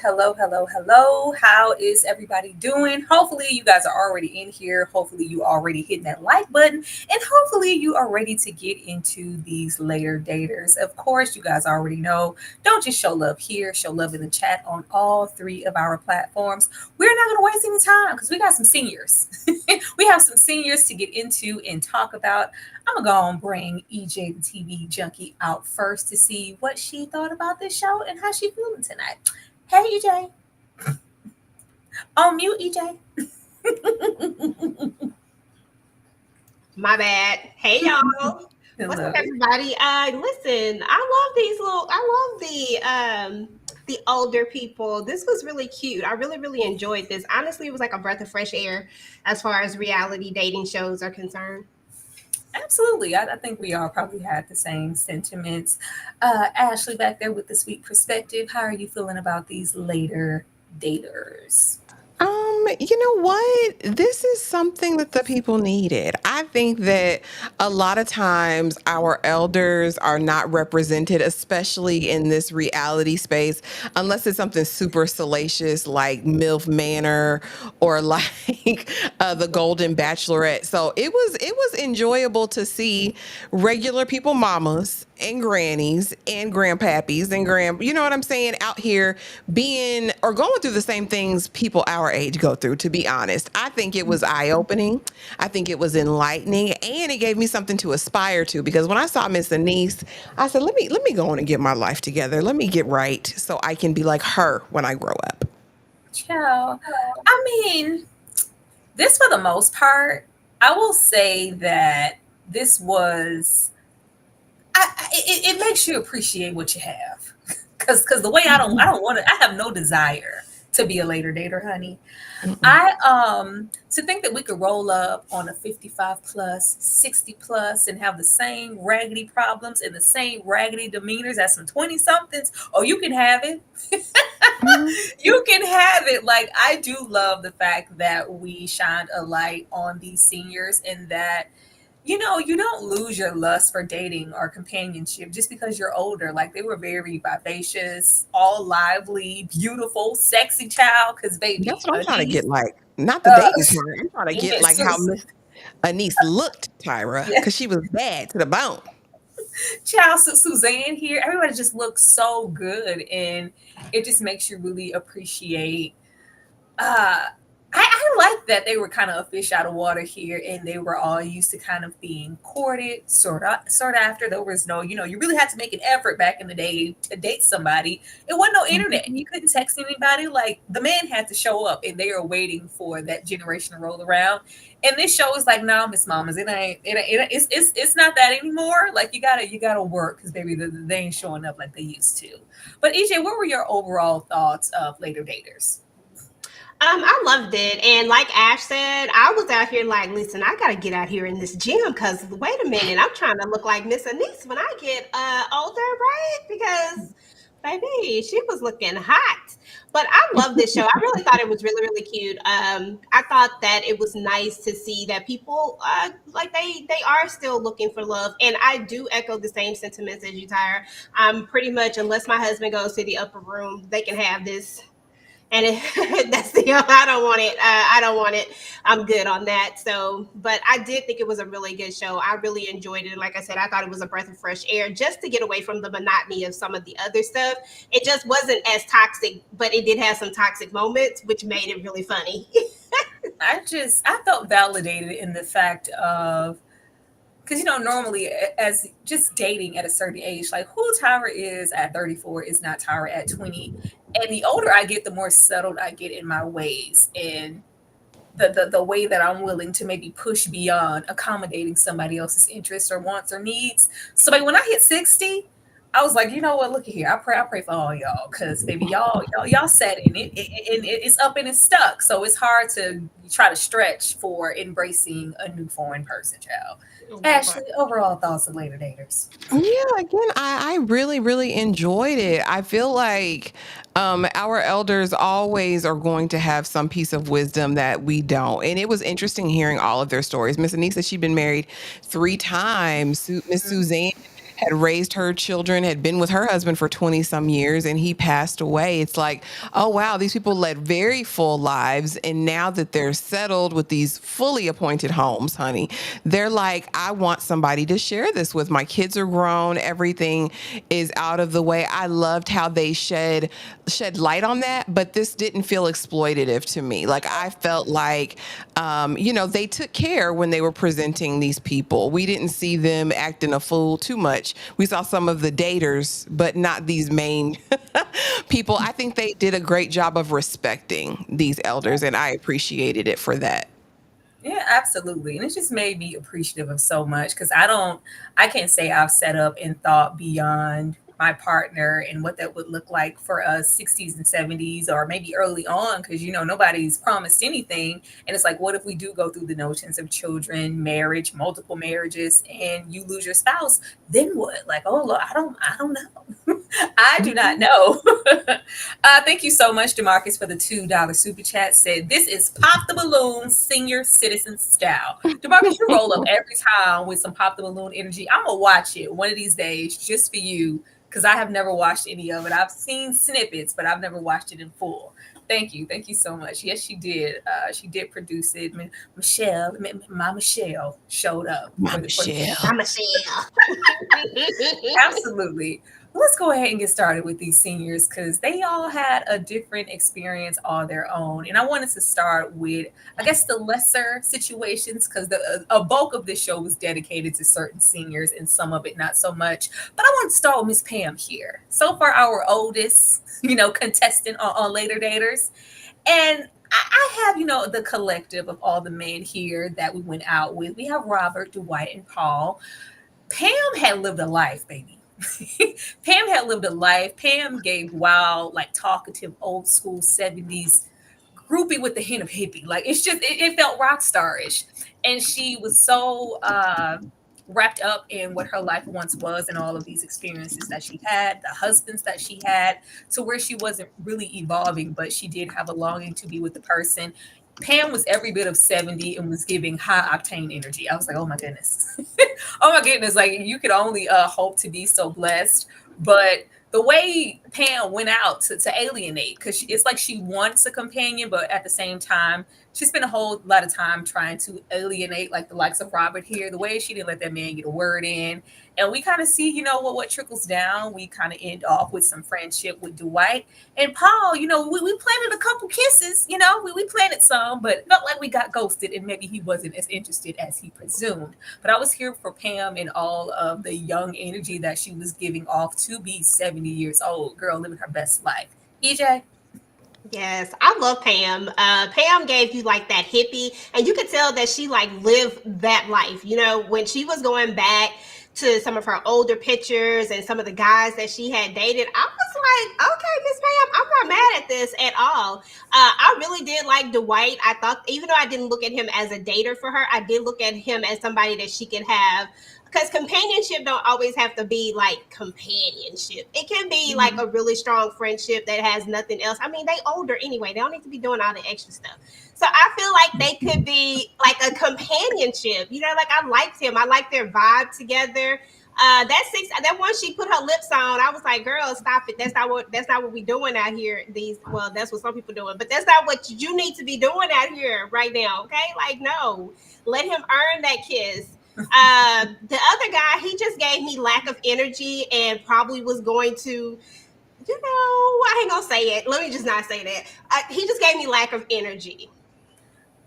Hello, hello, hello. How is everybody doing? Hopefully, you guys are already in here. Hopefully, you already hitting that like button. And hopefully, you are ready to get into these later daters. Of course, you guys already know. Don't just show love here, show love in the chat on all three of our platforms. We're not going to waste any time because we got some seniors. We have some seniors to get into and talk about. I'm going to bring EJ, the TV junkie, out first to see what she thought about this show and how she feeling tonight. Hey, EJ. On mute, EJ. My bad. Hey, y'all. What's up, everybody? Listen, I love the older people. This was really cute. I really enjoyed this. Honestly, it was like a breath of fresh air as far as reality dating shows are concerned. Absolutely. I think we all probably had the same sentiments. Ashley, back there with the sweet perspective, how are you feeling about these later daters? You know what? This is something that the people needed. I think that a lot of times our elders are not represented, especially in this reality space, unless it's something super salacious like MILF Manor or like the Golden Bachelorette. So it was enjoyable to see regular people, mamas and grannies and grandpappies and you know what I'm saying, out here being or going through the same things people our age go through. To be honest, I think it was eye-opening. I think it was enlightening, and it gave me something to aspire to, because when I saw Miss Anise, I said, let me go on and get my life together. Let me get right so I can be like her when I grow up. Ciao. I mean, this for the most part, I will say that this was it makes you appreciate what you have. Cause the way I don't want to, I have no desire to be a later dater, honey. To think that we could roll up on a 55 plus, 60 plus and have the same raggedy problems and the same raggedy demeanors as some 20 somethings. Oh, you can have it. You can have it. Like, I do love the fact that we shined a light on these seniors, and that you don't lose your lust for dating or companionship just because you're older. Like, they were very vivacious, all lively, beautiful, sexy child. Because baby, That's what I'm trying to Anise, get like. Not the uh, dating part. I'm trying to get like how yes, Miss Anise looked, Tyra, yeah, because she was bad to the bone. child, Suzanne here. Everybody just looks so good, and it just makes you really appreciate. Uh, I like that they were kind of a fish out of water here, and they were all used to kind of being courted, sort after. There was no, you really had to make an effort back in the day to date somebody. It wasn't no internet. Mhm. You couldn't text anybody. Like, the man had to show up, and they are waiting for that generation to roll around. And this show is like, no, Miss Mamas, it's not that anymore. Like, you gotta work, because baby, they ain't showing up like they used to. But EJ, what were your overall thoughts of later daters? I loved it. And like Ash said, I was out here like, listen, I gotta get out here in this gym because wait a minute, I'm trying to look like Miss Anise when I get older, right? Because baby, she was looking hot. But I love this show. I really thought it was really cute. I thought that it was nice to see that people like they are still looking for love. And I do echo the same sentiments as you, Tyra. I'm pretty much, unless my husband goes to the upper room, they can have this and that's the I don't want it. I don't want it. I'm good on that. So, but I did think it was a really good show. I really enjoyed it. Like I said, I thought it was a breath of fresh air just to get away from the monotony of some of the other stuff. It just wasn't as toxic, but it did have some toxic moments, which made it really funny. I felt validated in the fact of, because normally as just dating at a certain age, like who Tyra is at 34 is not Tyra at 20. And the older I get, the more settled I get in my ways, and the way that I'm willing to maybe push beyond accommodating somebody else's interests or wants or needs. So like when I hit 60, I was like, you know what? Look at here. I pray for all y'all, because baby, y'all set in it, it's up and it's stuck. So it's hard to try to stretch for embracing a new foreign person, child. That Ashley, part. overall thoughts of later daters. Yeah, again, I really, really enjoyed it. I feel like our elders always are going to have some piece of wisdom that we don't. And it was interesting hearing all of their stories. Miss Anise said she'd been married 3 times. Miss Suzanne had raised her children, had been with her husband for 20 some years, and he passed away. It's like, oh, wow, these people led very full lives. And now that they're settled with these fully appointed homes, honey, they're like, I want somebody to share this with. My kids are grown, everything is out of the way. I loved how they shed light on that, but this didn't feel exploitative to me. Like I felt like they took care when they were presenting these people. We didn't see them acting a fool too much. We saw some of the daters, but not these main people. I think they did a great job of respecting these elders, and I appreciated it for that. Yeah, absolutely. And it just made me appreciative of so much, because I can't say I've set up and thought beyond my partner and what that would look like for us 60s and 70s, or maybe early on, because nobody's promised anything. And it's like, what if we do go through the notions of children, marriage, multiple marriages, and you lose your spouse? Then what? Like, oh Lord, I don't know. I do not Mhm. know. Thank you so much, Demarcus, for the $2 super chat. Said this is Pop the Balloon senior citizen style. Demarcus, you roll up every time with some Pop the Balloon energy. I'm gonna watch it one of these days just for you, because I have never watched any of it. I've seen snippets, but I've never watched it in full. Thank you so much. Yes, she did. She did produce it. Michelle, my Michelle showed up My for the Michelle. I'm Michelle. Absolutely. Let's go ahead and get started with these seniors, because they all had a different experience on their own. And I wanted to start with, I guess, the lesser situations, because a bulk of this show was dedicated to certain seniors and some of it not so much. But I want to start with Miss Pam here. So far, our oldest, contestant on Later Daters. And I have, the collective of all the men here that we went out with. We have Robert, Dwight, and Paul. Pam had lived a life, baby. Pam had lived a life. Pam gave wild, like talkative, old school 70s groupie with the hint of hippie. Like it felt rock starish. And she was so wrapped up in what her life once was and all of these experiences that she had, the husbands that she had, to where she wasn't really evolving, but she did have a longing to be with the person. Pam was every bit of 70 and was giving high octane energy. I was like, oh my goodness. Oh my goodness. Like you could only hope to be so blessed. But the way Pam went out to alienate, because it's like she wants a companion, but at the same time, she spent a whole lot of time trying to alienate like the likes of Robert here. The way she didn't let that man get a word in. And we kind of see, what trickles down. We kind of end off with some friendship with Dwight. And Paul, we planted a couple kisses, we planted some, but felt like we got ghosted, and maybe he wasn't as interested as he presumed. But I was here for Pam and all of the young energy that she was giving off to be 70 years old, girl living her best life. EJ? Yes, I love Pam. Pam gave you like that hippie, and you could tell that she like lived that life. When she was going back to some of her older pictures and some of the guys that she had dated, I was like, okay, Miss Pam, I'm not mad at this at all. I really did like Dwight. I thought, even though I didn't look at him as a dater for her, I did look at him as somebody that she could have, because companionship don't always have to be like companionship. It can be like Mm-hmm. a really strong friendship that has nothing else. I mean, they older anyway. They don't need to be doing all the extra stuff. So I feel like they could be like a companionship. Like I liked him. I liked their vibe together. That one she put her lips on. I was like, girl, stop it. That's not what we doing out here. That's what some people doing, but that's not what you need to be doing out here right now. Okay, like no, let him earn that kiss. The other guy, he just gave me lack of energy and probably was going to, I ain't gonna say it. Let me just not say that. He just gave me lack of energy.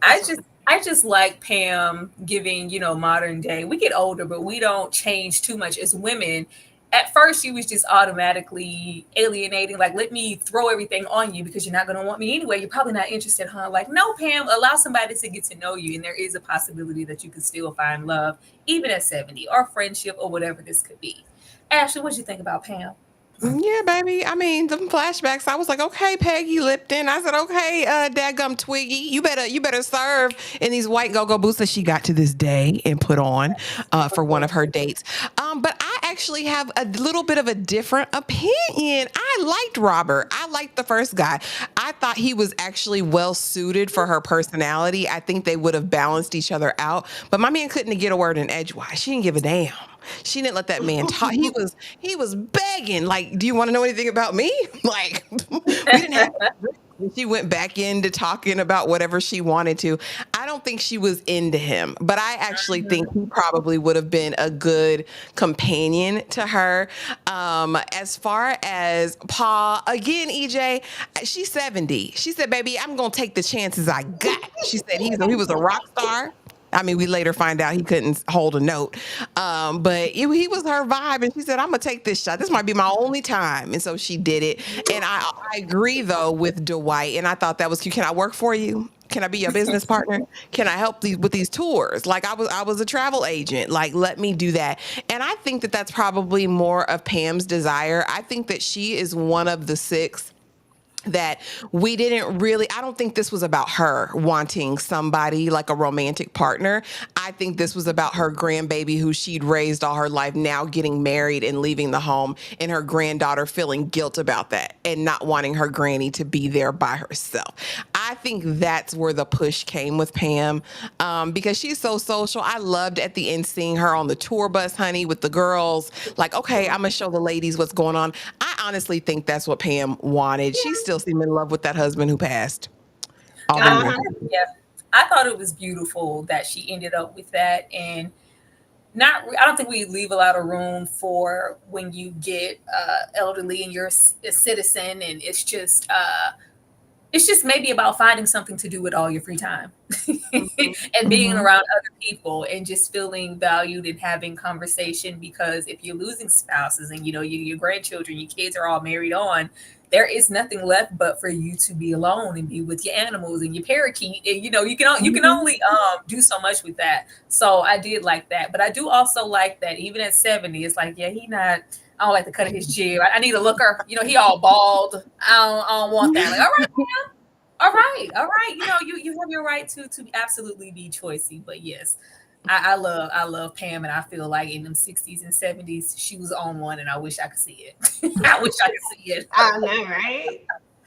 I That's what. just I just like Pam giving, modern day. We get older, but we don't change too much as women. At first, she was just automatically alienating, like, let me throw everything on you because you're not going to want me anyway. You're probably not interested, huh? Like, no, Pam, allow somebody to get to know you. And there is a possibility that you can still find love, even at 70, or friendship, or whatever this could be. Ashley, what do you think about Pam? Yeah, baby. I mean, them flashbacks. I was like, okay, Peggy Lipton. I said, okay, dadgum Twiggy, you better serve in these white go-go boots that she got to this day and put on for one of her dates. But I actually have a little bit of a different opinion. I liked Robert. I liked the first guy. I thought he was actually well suited for her personality. I think they would have balanced each other out. But my man couldn't get a word in edgewise. She didn't give a damn. She didn't let that man talk. He was begging, like, do you want to know anything about me? Like, we didn't have she went back into talking about whatever she wanted to. I don't think she was into him, but I actually think he probably would have been a good companion to her. As far as Paul, again, EJ, she's 70. She said, baby, I'm going to take the chances I got. She said he was a rock star. I mean, we later find out he couldn't hold a note. But he was her vibe. And she said, I'm going to take this shot. This might be my only time. And so she did it. And I agree, though, with Dwight. And I thought that was cute. Can I work for you? Can I be your business partner? Can I help with these tours? Like I was a travel agent. Like let me do that. And I think that that's probably more of Pam's desire. I think that she is one of the six that we didn't really I don't think this was about her wanting somebody like a romantic partner. I think this was about her grandbaby who she'd raised all her life now getting married and leaving the home, and her granddaughter feeling guilt about that and not wanting her granny to be there by herself. I think that's where the push came with Pam, because she's so social. I loved at the end seeing her on the tour bus, honey, with the girls. Like, okay, I'm gonna show the ladies what's going on. I honestly think that's what Pam wanted. She still seemed in love with that husband who passed all them I, years. Uh-huh. yeah, I thought it was beautiful that she ended up with that, and not. I don't think we leave a lot of room for when you get elderly and you're a citizen, and it's just maybe about finding something to do with all your free time Mhm. and being Hmm. around other people and just feeling valued and having conversation. Because if you're losing spouses and your grandchildren, your kids are all married on, there is nothing left but for you to be alone and be with your animals and your parakeet. And you can Hmm. only do so much with that. So I did like that, but I do also like that even at 70, it's like, yeah, he not. I don't like the cut of his jib. I need a looker. He all bald. I don't want that. Like, all right. You have your right to absolutely be choicy, but yes, I love Pam, and I feel like in them 60s and 70s she was on one, and I wish I could see it. I wish I could see it. I know, right?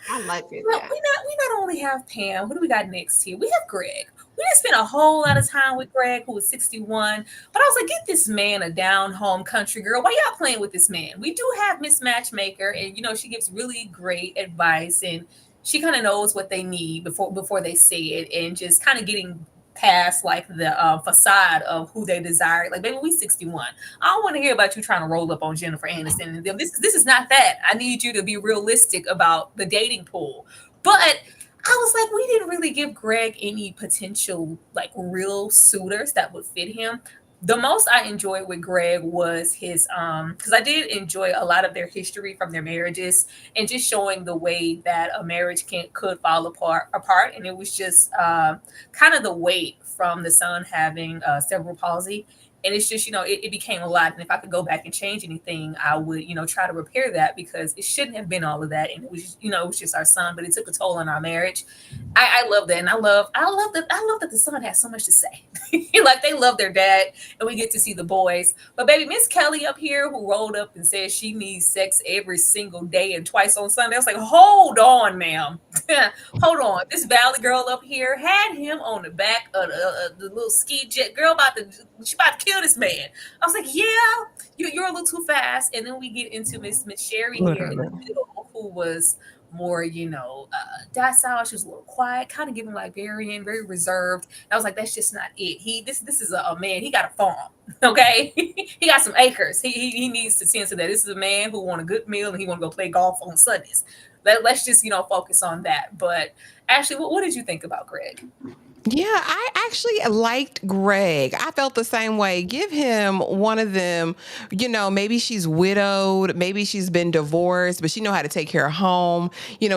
I like it. Well, That. we not only have Pam. Who do we got next here? We have Greg. We didn't spend a whole lot of time with Greg, who was 61. But I was like, get this man a down home country girl. Why y'all playing with this man? We do have Miss Matchmaker, and she gives really great advice, and she kind of knows what they need before they say it, and just kind of getting past like the facade of who they desire. Like, baby, we 61. I don't want to hear about you trying to roll up on Jennifer Aniston and them. This is not that. I need you to be realistic about the dating pool. But I was like, we didn't really give Greg any potential like real suitors that would fit him. The most I enjoyed with Greg was his because I did enjoy a lot of their history from their marriages and just showing the way that a marriage could fall apart, and it was just kind of the weight from the son having cerebral palsy. And it's just, it became a lot. And if I could go back and change anything, I would, try to repair that, because it shouldn't have been all of that. And it was, it was just our son, but it took a toll on our marriage. I love that. And I love that the son has so much to say. Like, they love their dad, and we get to see the boys. But baby, Miss Kelly up here, who rolled up and said she needs sex every single day and twice on Sunday. I was like, hold on, ma'am. Hold on. This Valley girl up here had him on the back of the little ski jet. Girl, she about to kill this man. I was like, yeah, you're a little too fast. And then we get into Miss Sherry here in the Literally. middle, who was more, docile. She was a little quiet, kind of giving Liberian, very reserved. And I was like, that's just not it. This is a man. He got a farm, okay? He got some acres. He needs to sense that this is a man who want a good meal and he want to go play golf on Sundays. Let's just focus on that. But Ashley, what did you think about Greg? Yeah, I actually liked Greg. I felt the same way. Give him one of them, maybe she's widowed, maybe she's been divorced, but she know how to take care of home.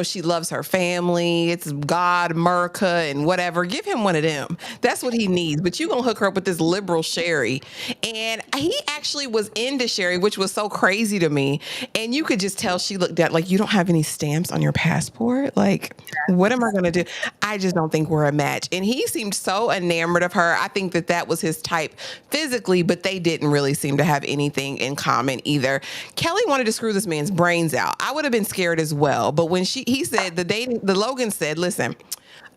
She loves her family. It's God, America, and whatever. Give him one of them. That's what he needs. But you going to hook her up with this liberal Sherry. And he actually was into Sherry, which was so crazy to me. And you could just tell she looked at like, you don't have any stamps on your passport? Like, what am I going to do? I just don't think we're a match. And he seemed so enamored of her. I think that was his type physically, but they didn't really seem to have anything in common either. Kelly wanted to screw this man's brains out. I would have been scared as well. But when he said the Logan said, listen,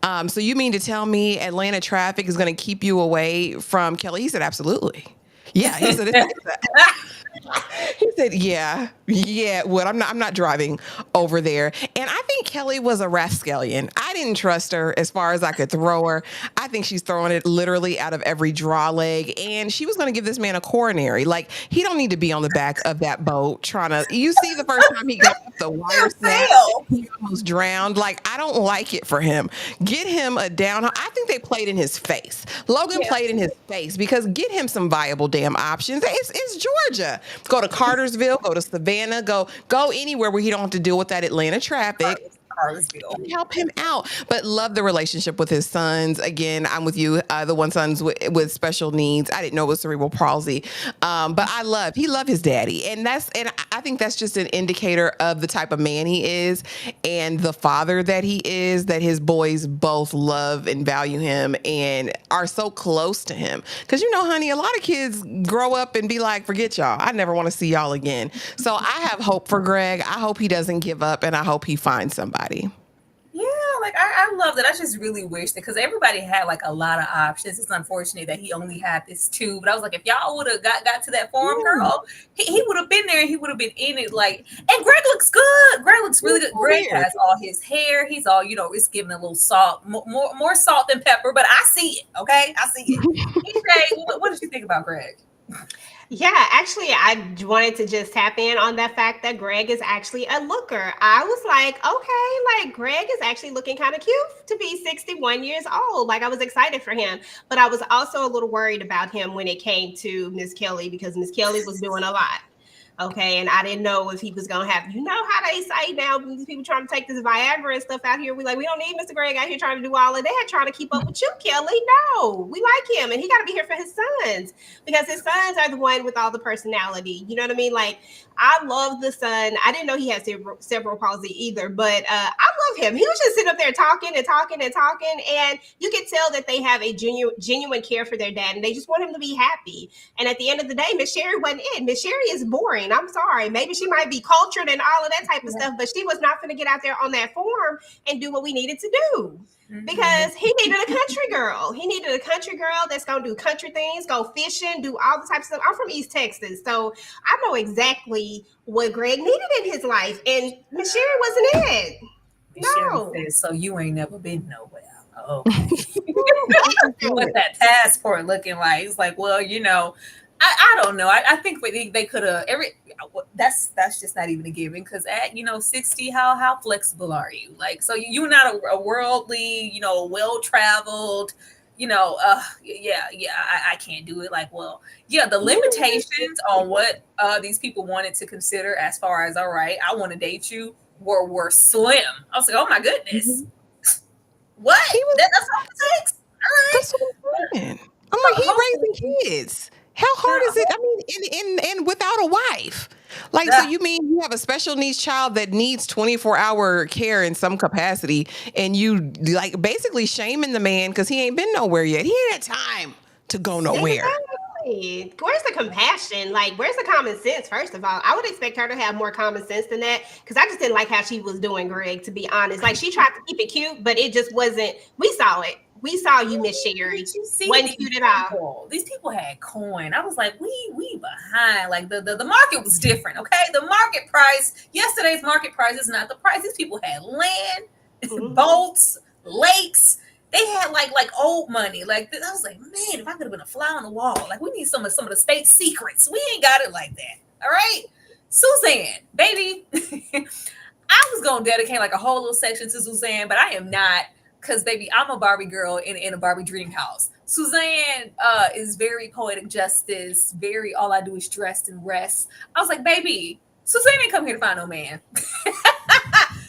so you mean to tell me Atlanta traffic is going to keep you away from Kelly? He said, absolutely. Yeah, he said, he said, yeah. Well, I'm not driving over there. And I think Kelly was a rascallion. I didn't trust her as far as I could throw her. I think she's throwing it literally out of every draw leg. And she was going to give this man a coronary. Like, he don't need to be on the back of that boat trying to. You see, the first time he got off the wire snap, he almost drowned. Like, I don't like it for him. Get him a down. I think they played in his face. Logan played in his face because get him some viable damn options. It's Georgia. Go to Cartersville, go to Savannah, go anywhere where he don't have to deal with that Atlanta traffic. Help him out. But love the relationship with his sons. Again, I'm with you. The one son's with special needs. I didn't know it was cerebral palsy. But he loved his daddy. And I think that's just an indicator of the type of man he is and the father that he is, that his boys both love and value him and are so close to him. Because, honey, a lot of kids grow up and be like, forget y'all. I never want to see y'all again. So I have hope for Greg. I hope he doesn't give up and I hope he finds somebody. Yeah, like I love that. I just really wish that because everybody had like a lot of options. It's unfortunate that he only had this two. But I was like, if y'all would have got to that forum, girl, he would have been there and he would have been in it. Like, and Greg looks good. Greg looks really good. Greg has all his hair. He's all, it's giving a little salt, more salt than pepper. But I see it. Okay, I see it. EJ, what did you think about Greg? Yeah, actually, I wanted to just tap in on that fact that Greg is actually a looker. I was like, okay, like Greg is actually looking kind of cute to be 61 years old. Like I was excited for him, but I was also a little worried about him when it came to Miss Kelly because Miss Kelly was doing a lot. Okay, and I didn't know if he was gonna have, how they say now, these people trying to take this Viagra and stuff out here. We don't need Mr. Greg out here trying to do all of that, trying to keep up with you, Kelly. No, we like him, and he got to be here for his sons because his sons are the one with all the personality. You know what I mean? Like I love the son. I didn't know he had cerebral palsy either, but I love him. He was just sitting up there talking and talking and talking, and you could tell that they have a genuine care for their dad, and they just want him to be happy. And at the end of the day, Miss Sherry wasn't it. Miss Sherry is boring. I'm sorry. Maybe she might be cultured and all of that type of stuff, but she was not going to get out there on that forum and do what we needed to do. Because he needed a country girl. He needed a country girl that's going to do country things, go fishing, do all the types of stuff. I'm from East Texas, so I know exactly what Greg needed in his life, and Miss Sherry wasn't it. No. Says, so you ain't never been nowhere. Okay. What that passport looking like? It's like, well, I don't know. I think they could have that's just not even a given because at 60, how flexible are you? Like, so you're not a worldly, well traveled, I can't do it. Like, well, yeah, the limitations on what these people wanted to consider as far as all right, I want to date you were slim. I was like, oh my goodness, what? That's all it takes. All right. That's what I'm saying. I'm like, he raising kids. How hard is it? I mean, and without a wife. Like, so you mean you have a special needs child that needs 24-hour care in some capacity, and you like basically shaming the man because he ain't been nowhere yet. He ain't had time to go nowhere. Exactly. Where's the compassion? Like, where's the common sense? First of all, I would expect her to have more common sense than that because I just didn't like how she was doing Greg, to be honest. Like, she tried to keep it cute, but it just wasn't. We saw it. We saw you, Miss Sherry. Did you see Wasn't these cute at all. people? These people had coin. I was like, we behind. Like the market was different. Okay, the market price. Yesterday's market price is not the price. These people had land, Hmm. boats, lakes. They had like old money. Like I was like, man, if I could have been a fly on the wall. Like we need some of the state secrets. We ain't got it like that. All right, Suzanne, baby. I was gonna dedicate like a whole little section to Suzanne, but I am not, because baby, I'm a Barbie girl in a Barbie dream house. Suzanne is very poetic justice, very all I do is dress and rest. I was like, baby, Suzanne didn't come here to find no man.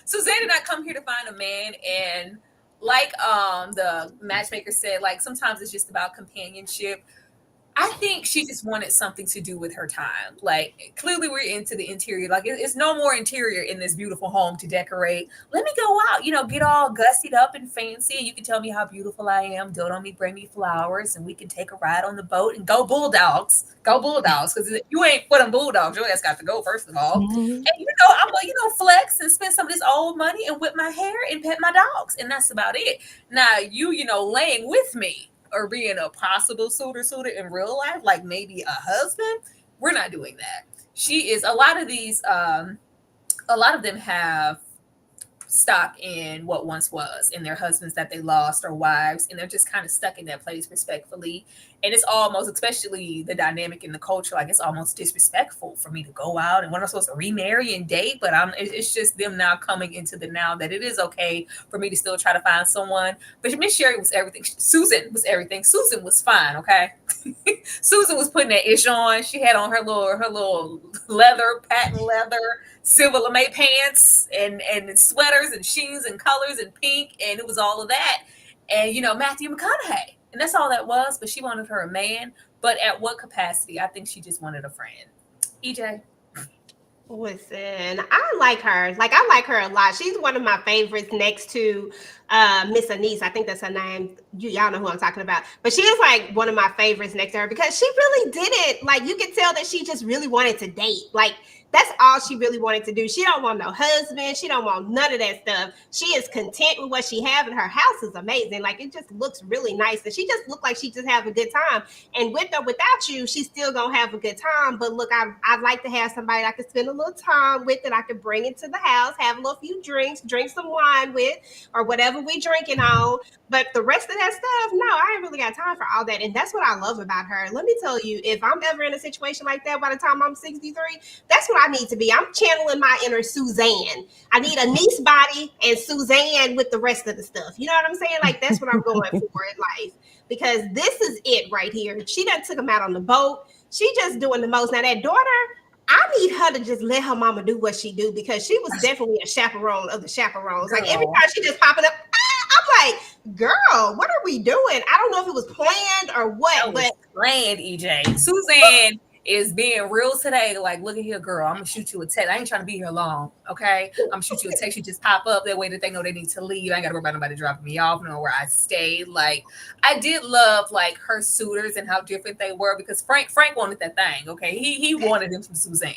Suzanne did not come here to find a man, and like the matchmaker said, like sometimes it's just about companionship. I think she just wanted something to do with her time. Like, clearly, we're into the interior. Like, it's no more interior in this beautiful home to decorate. Let me go out, get all gussied up and fancy. And you can tell me how beautiful I am. Dote on me, bring me flowers, and we can take a ride on the boat and go Bulldogs. Go Bulldogs. Because you ain't for them Bulldogs. Your ass got to go, first of all. Mhm. And, I'm going to, flex and spend some of this old money and whip my hair and pet my dogs. And that's about it. Now, laying with me or being a possible suitor in real life, like maybe a husband, we're not doing that. She is, a lot of these, a lot of them have stock in what once was, in their husbands that they lost or wives, and they're just kind of stuck in that place respectfully. And it's almost, especially the dynamic in the culture, like it's almost disrespectful for me to go out and when I'm supposed to remarry and date, but it's just them now coming into the now that it is okay for me to still try to find someone. But Miss Sherry was everything. Susan was everything. Susan was fine, okay. Susan was putting that ish on. She had on her little leather, patent leather, silver lame pants and sweaters and shoes and colors and pink, and it was all of that. And Matthew McConaughey, and that's all that was. But she wanted her a man. But at what capacity? I think she just wanted a friend. EJ. Listen, I like her. Like I like her a lot. She's one of my favorites next to Miss Anise. I think that's her name. Y'all know who I'm talking about. But she is like one of my favorites next to her because she really did it. Like you could tell that she just really wanted to date. Like that's all she really wanted to do. She don't want no husband. She don't want none of that stuff. She is content with what she have, and her house is amazing. Like it just looks really nice, and she just looked like she just have a good time. And with or without you, she's still gonna have a good time. But look, I'd like to have somebody I could spend a little time with, that I could bring into the house, have a little few drinks, drink some wine with, or whatever we drinking on. But the rest of that stuff, no, I ain't really got time for all that. And that's what I love about her. Let me tell you, if I'm ever in a situation like that by the time I'm 63, that's what I need to be. I'm channeling my inner Suzanne. I need a niece body and Suzanne with the rest of the stuff. You know what I'm saying? Like that's what I'm going for in life. Because this is it right here. She done took him out on the boat. She just doing the most. Now that daughter, I need her to just let her mama do what she do, because she was definitely a chaperone of the chaperones. Like every Girl, time she just popping up, I'm like, girl, what are we doing? I don't know if it was planned or what, that but was planned, EJ. Suzanne is being real today. Like, look at here, girl. I'm gonna shoot you a text. I ain't trying to be here long, okay? I'm gonna shoot you a text. You just pop up that way that they know they need to leave. I ain't gotta worry about nobody dropping me off, know where I stay. Like, I did love like her suitors and how different they were, because Frank wanted that thing, okay? He wanted him from Suzanne.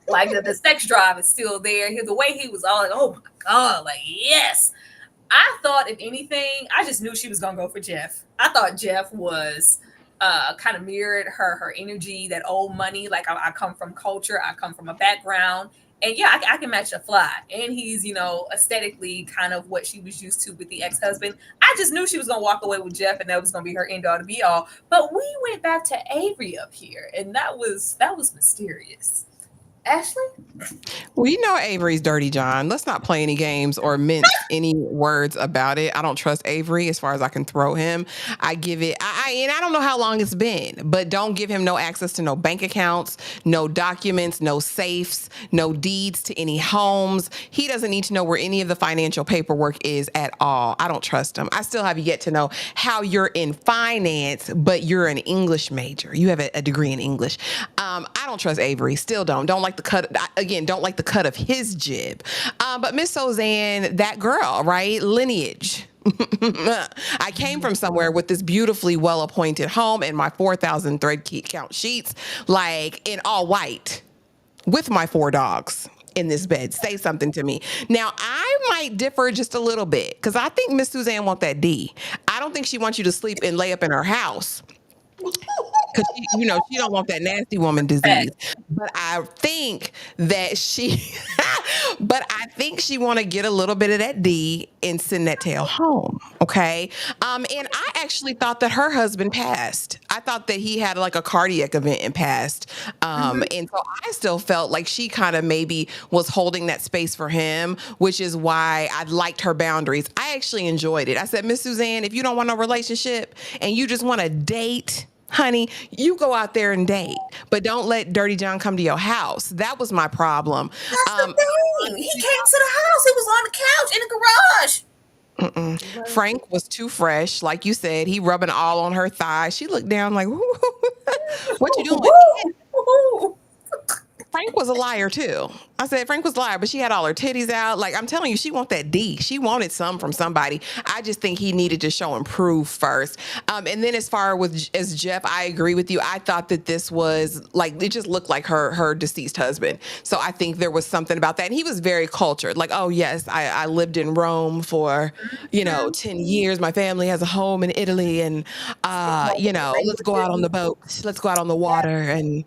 Like the sex drive is still there. The way he was all like, oh my god, like yes. I thought, if anything, I just knew she was gonna go for Jeff. I thought Jeff was kind of mirrored her energy, that old money. Like I come from culture, I come from a background, and yeah, I can match a fly. And he's aesthetically kind of what she was used to with the ex husband. I just knew she was gonna walk away with Jeff, and that was gonna be her end all to be all. But we went back to Avery up here, and that was mysterious. Ashley. We know Avery's dirty, John. Let's not play any games or mince any words about it. I don't trust Avery as far as I can throw him. I give it, and I don't know how long it's been, but don't give him no access to no bank accounts, no documents, no safes, no deeds to any homes. He doesn't need to know where any of the financial paperwork is at all. I don't trust him. I still have yet to know how you're in finance, but you're an English major. You have a degree in English. I don't trust Avery. Still don't. Don't like the cut. Again, don't like the cut of his jib. But Miss Suzanne, that girl, right? Lineage. I came from somewhere with this beautifully well-appointed home and my 4,000 thread count sheets, like in all white, with my 4 dogs. in this bed? Say something to me. Now, I might differ just a little bit because I think Miss Suzanne want that D. I don't think she wants you to sleep and lay up in her house because she don't want that nasty woman disease. Fact. But I think that but I think she want to get a little bit of that D and send that tail home. Okay. And I actually thought that her husband passed. I thought that he had like a cardiac event and passed. Mhm. And so I still felt like she kind of maybe was holding that space for him, which is why I liked her boundaries. I actually enjoyed it. I said, Miss Suzanne, if you don't want no relationship and you just want to date, honey, you go out there and date, but don't let Dirty John come to your house. That was my problem. That's the Um, thing. He came to the house. He was on the couch in the garage. Frank was too fresh, like you said. He rubbing all on her thigh. She looked down like, "What you doing?" Frank was a liar too. I said Frank was a liar, but she had all her titties out. Like I'm telling you, she want that D. She wanted some from somebody. I just think he needed to show and prove first. And then as far as Jeff, I agree with you. I thought that this was like it just looked like her deceased husband. So I think there was something about that. And he was very cultured. Like, oh yes, I lived in Rome for 10 years. My family has a home in Italy, and let's go out on the boat. Let's go out on the water, and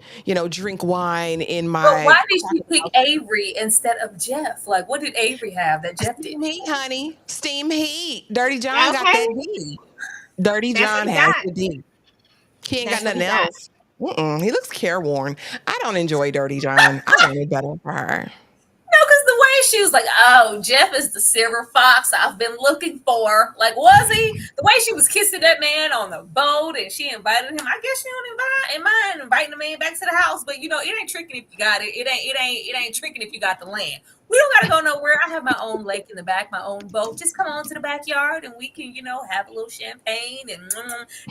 drink wine in But my why did she pick Avery instead of Jeff? Like, what did Avery have that Jeff steam didn't? heat, honey. Steam heat. Dirty John got that Okay, D. Dirty that's what John he has got. the D. He ain't got That's what nothing he got. else. He looks careworn. I don't enjoy Dirty John. I wanted better for her. No, because the way she was like, "Oh, Jeff is the silver fox I've been looking for." Like, was he? The way she was kissing that man on the boat, and she invited him. I guess she don't mind inviting the man back to the house, but it ain't tricking if you got it. It ain't tricking if you got the land. We don't gotta go nowhere. I have my own lake in the back, my own boat. Just come on to the backyard, and we can, have a little champagne. And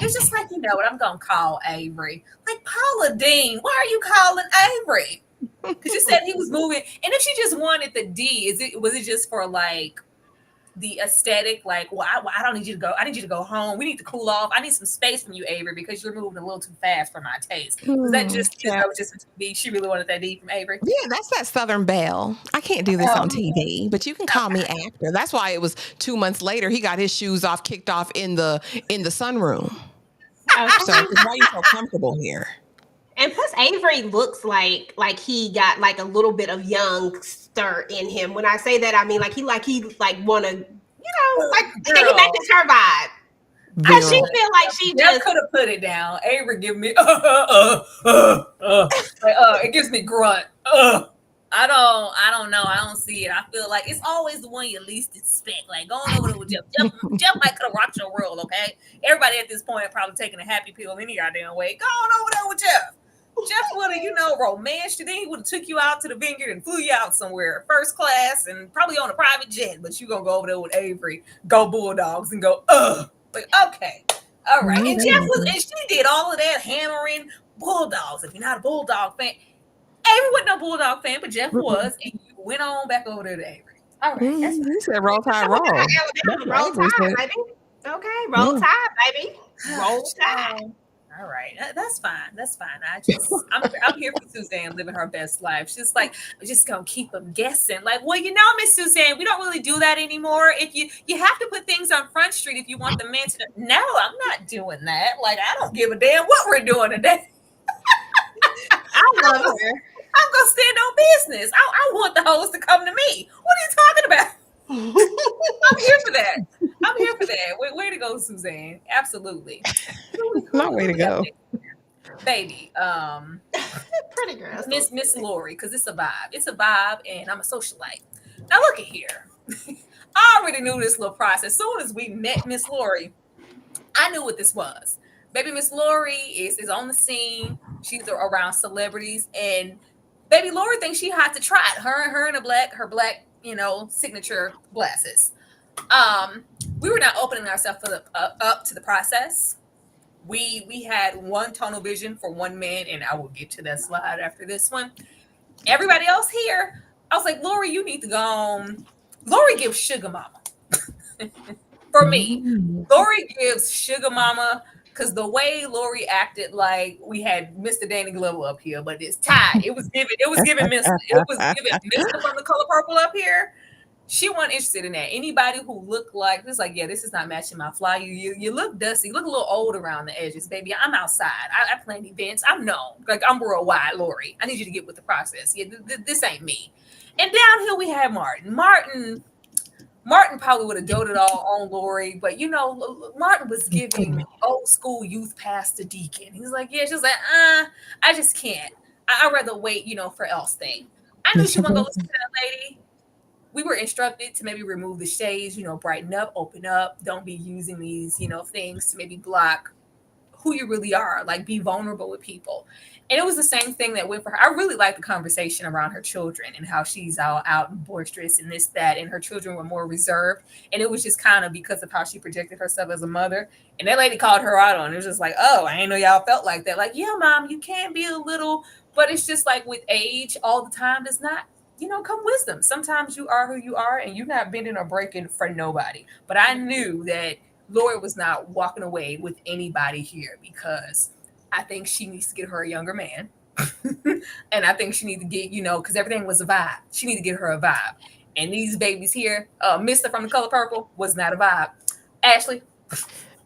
it's just like, what I'm gonna call Avery, like Paula Dean. Why are you calling Avery? Because you said he was moving, and if she just wanted the D, was it just for like the aesthetic? Like, well, I don't need you to go. I need you to go home. We need to cool off. I need some space from you, Avery, because you're moving a little too fast for my taste. Was that just Yeah. that was just a TV? She really wanted that D from Avery. Yeah, that's that Southern Belle. I can't do this Oh, on TV, but you can call me after. That's why it was 2 months later. He got his shoes off, kicked off in the sunroom. So, Okay. 'cause why are you so comfortable here? And plus, Avery looks like he got like a little bit of youngster in him. When I say that, I mean like wanna like he girl, matches her vibe. Cause she Very. feel like she Jeff just could have put it down. Avery give me like it gives me grunt. I don't know. I don't see it. I feel like it's always the one you least expect. Like going over there with Jeff. Jeff might could have rocked your world, okay? Everybody at this point probably taking a happy pill any goddamn way. Go on over there with Jeff. Jeff would have, romanced you. Then he would have took you out to the vineyard and flew you out somewhere, first class, and probably on a private jet. But you gonna go over there with Avery, go Bulldogs, and go, like, okay, all right. No, And that Jeff was, wasn't. and she did all of that hammering Bulldogs. If you're not a Bulldog fan, Avery wasn't no Bulldog fan, but Jeff Mm-mm. was, and you went on back over there to Avery. All right, that's He said, "Roll Tide, we got roll." That's Alabama. what Roll Avery Tide, said. baby. Okay, roll Yeah. Tide, baby. fine. Roll Tide. All right, that's fine. That's fine. I'm here for Suzanne living her best life. She's like, we're just gonna keep them guessing. Like, well, Miss Suzanne, we don't really do that anymore. If you have to put things on Front Street if you want the man to know. No, I'm not doing that. Like, I don't give a damn what we're doing today. I love her. I'm gonna stand on business. I want the host to come to me. What are you talking about? I'm here for that. I'm here for that. Way to go, Suzanne. Absolutely. No way to We got go. next? Baby, Pretty girl. Miss Lori, because it's a vibe. It's a vibe, and I'm a socialite. Now look at here. I already knew this little process. As soon as we met Miss Lori, I knew what this was. Baby Miss Lori is on the scene. She's around celebrities, and baby Lori thinks she hot to trot. Her and her black, signature glasses. We were not opening ourselves for up to the process. We had one tunnel vision for one man, and I will get to that slide after this one. Everybody else here, I was like, Lori, you need to go on. Lori gives Sugar Mama for me. Mm. Lori gives Sugar Mama because the way Lori acted, like we had Mr. Danny Glover up here, but it's tied. It was giving Mister. It was giving Mister from the Color Purple up here. She wasn't interested in that. Anybody who looked like this, like, yeah, this is not matching my fly. You look dusty. You look a little old around the edges, baby. I'm outside. I plan events. I'm known. Like, I'm worldwide, Lori. I need you to get with the process. Yeah, this ain't me. And down here we have Martin. Martin probably would have doted all on Lori, but Martin was giving old school youth pastor deacon. He's like, yeah, she's like, I just can't. I'd rather wait, for else thing. I knew she wasn't gonna listen to that lady. We were instructed to maybe remove the shades, brighten up, open up. Don't be using these, things to maybe block who you really are, like be vulnerable with people. And it was the same thing that went for her. I really like the conversation around her children and how she's all out and boisterous and this, that, and her children were more reserved. And it was just kind of because of how she projected herself as a mother. And that lady called her out on it. It was just like, oh, I didn't know y'all felt like that. Like, yeah, mom, you can be a little, but it's just like with age all the time does not come wisdom. Sometimes you are who you are and you're not bending or breaking for nobody. But I knew that Lori was not walking away with anybody here because I think she needs to get her a younger man. And I think she needs to get, because everything was a vibe. She need to get her a vibe. And these babies here, Mister from the Color Purple was not a vibe. Ashley.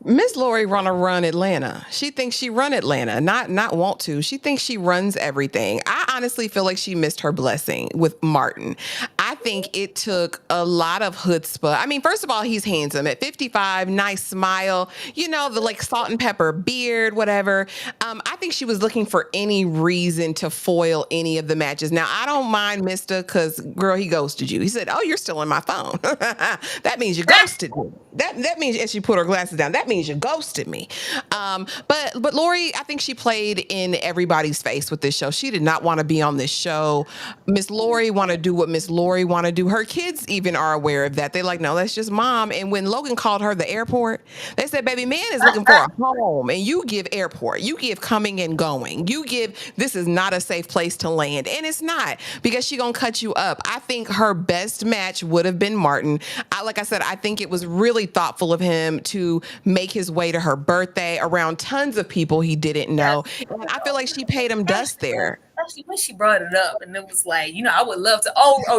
Miss Lori wanna run Atlanta. She thinks she run Atlanta, not want to. She thinks she runs everything. I honestly feel like she missed her blessing with Martin. I think it took a lot of chutzpah. I mean, first of all, he's handsome at 55, nice smile, the like salt and pepper beard, whatever. I think she was looking for any reason to foil any of the matches. Now, I don't mind Mister because girl, he ghosted you. He said, "Oh, you're still in my phone." That means you ghosted me. That means, as she put her glasses down, that means you ghosted me. But Lori, I think she played in everybody's face with this show. She did not want to be on this show. Miss Lori want to do what Miss Lori want to do. Her kids even are aware of that. They're like, no, that's just mom. And when Logan called her the airport, they said, baby, man is looking for a home. And you give airport. You give coming and going. You give, this is not a safe place to land. And it's not because she gonna cut you up. I think her best match would have been Martin. Like I said, I think it was really thoughtful of him to make his way to her birthday around tons of people he didn't know. And I feel like she paid him dust there. Especially when she brought it up, and it was like, I would love to.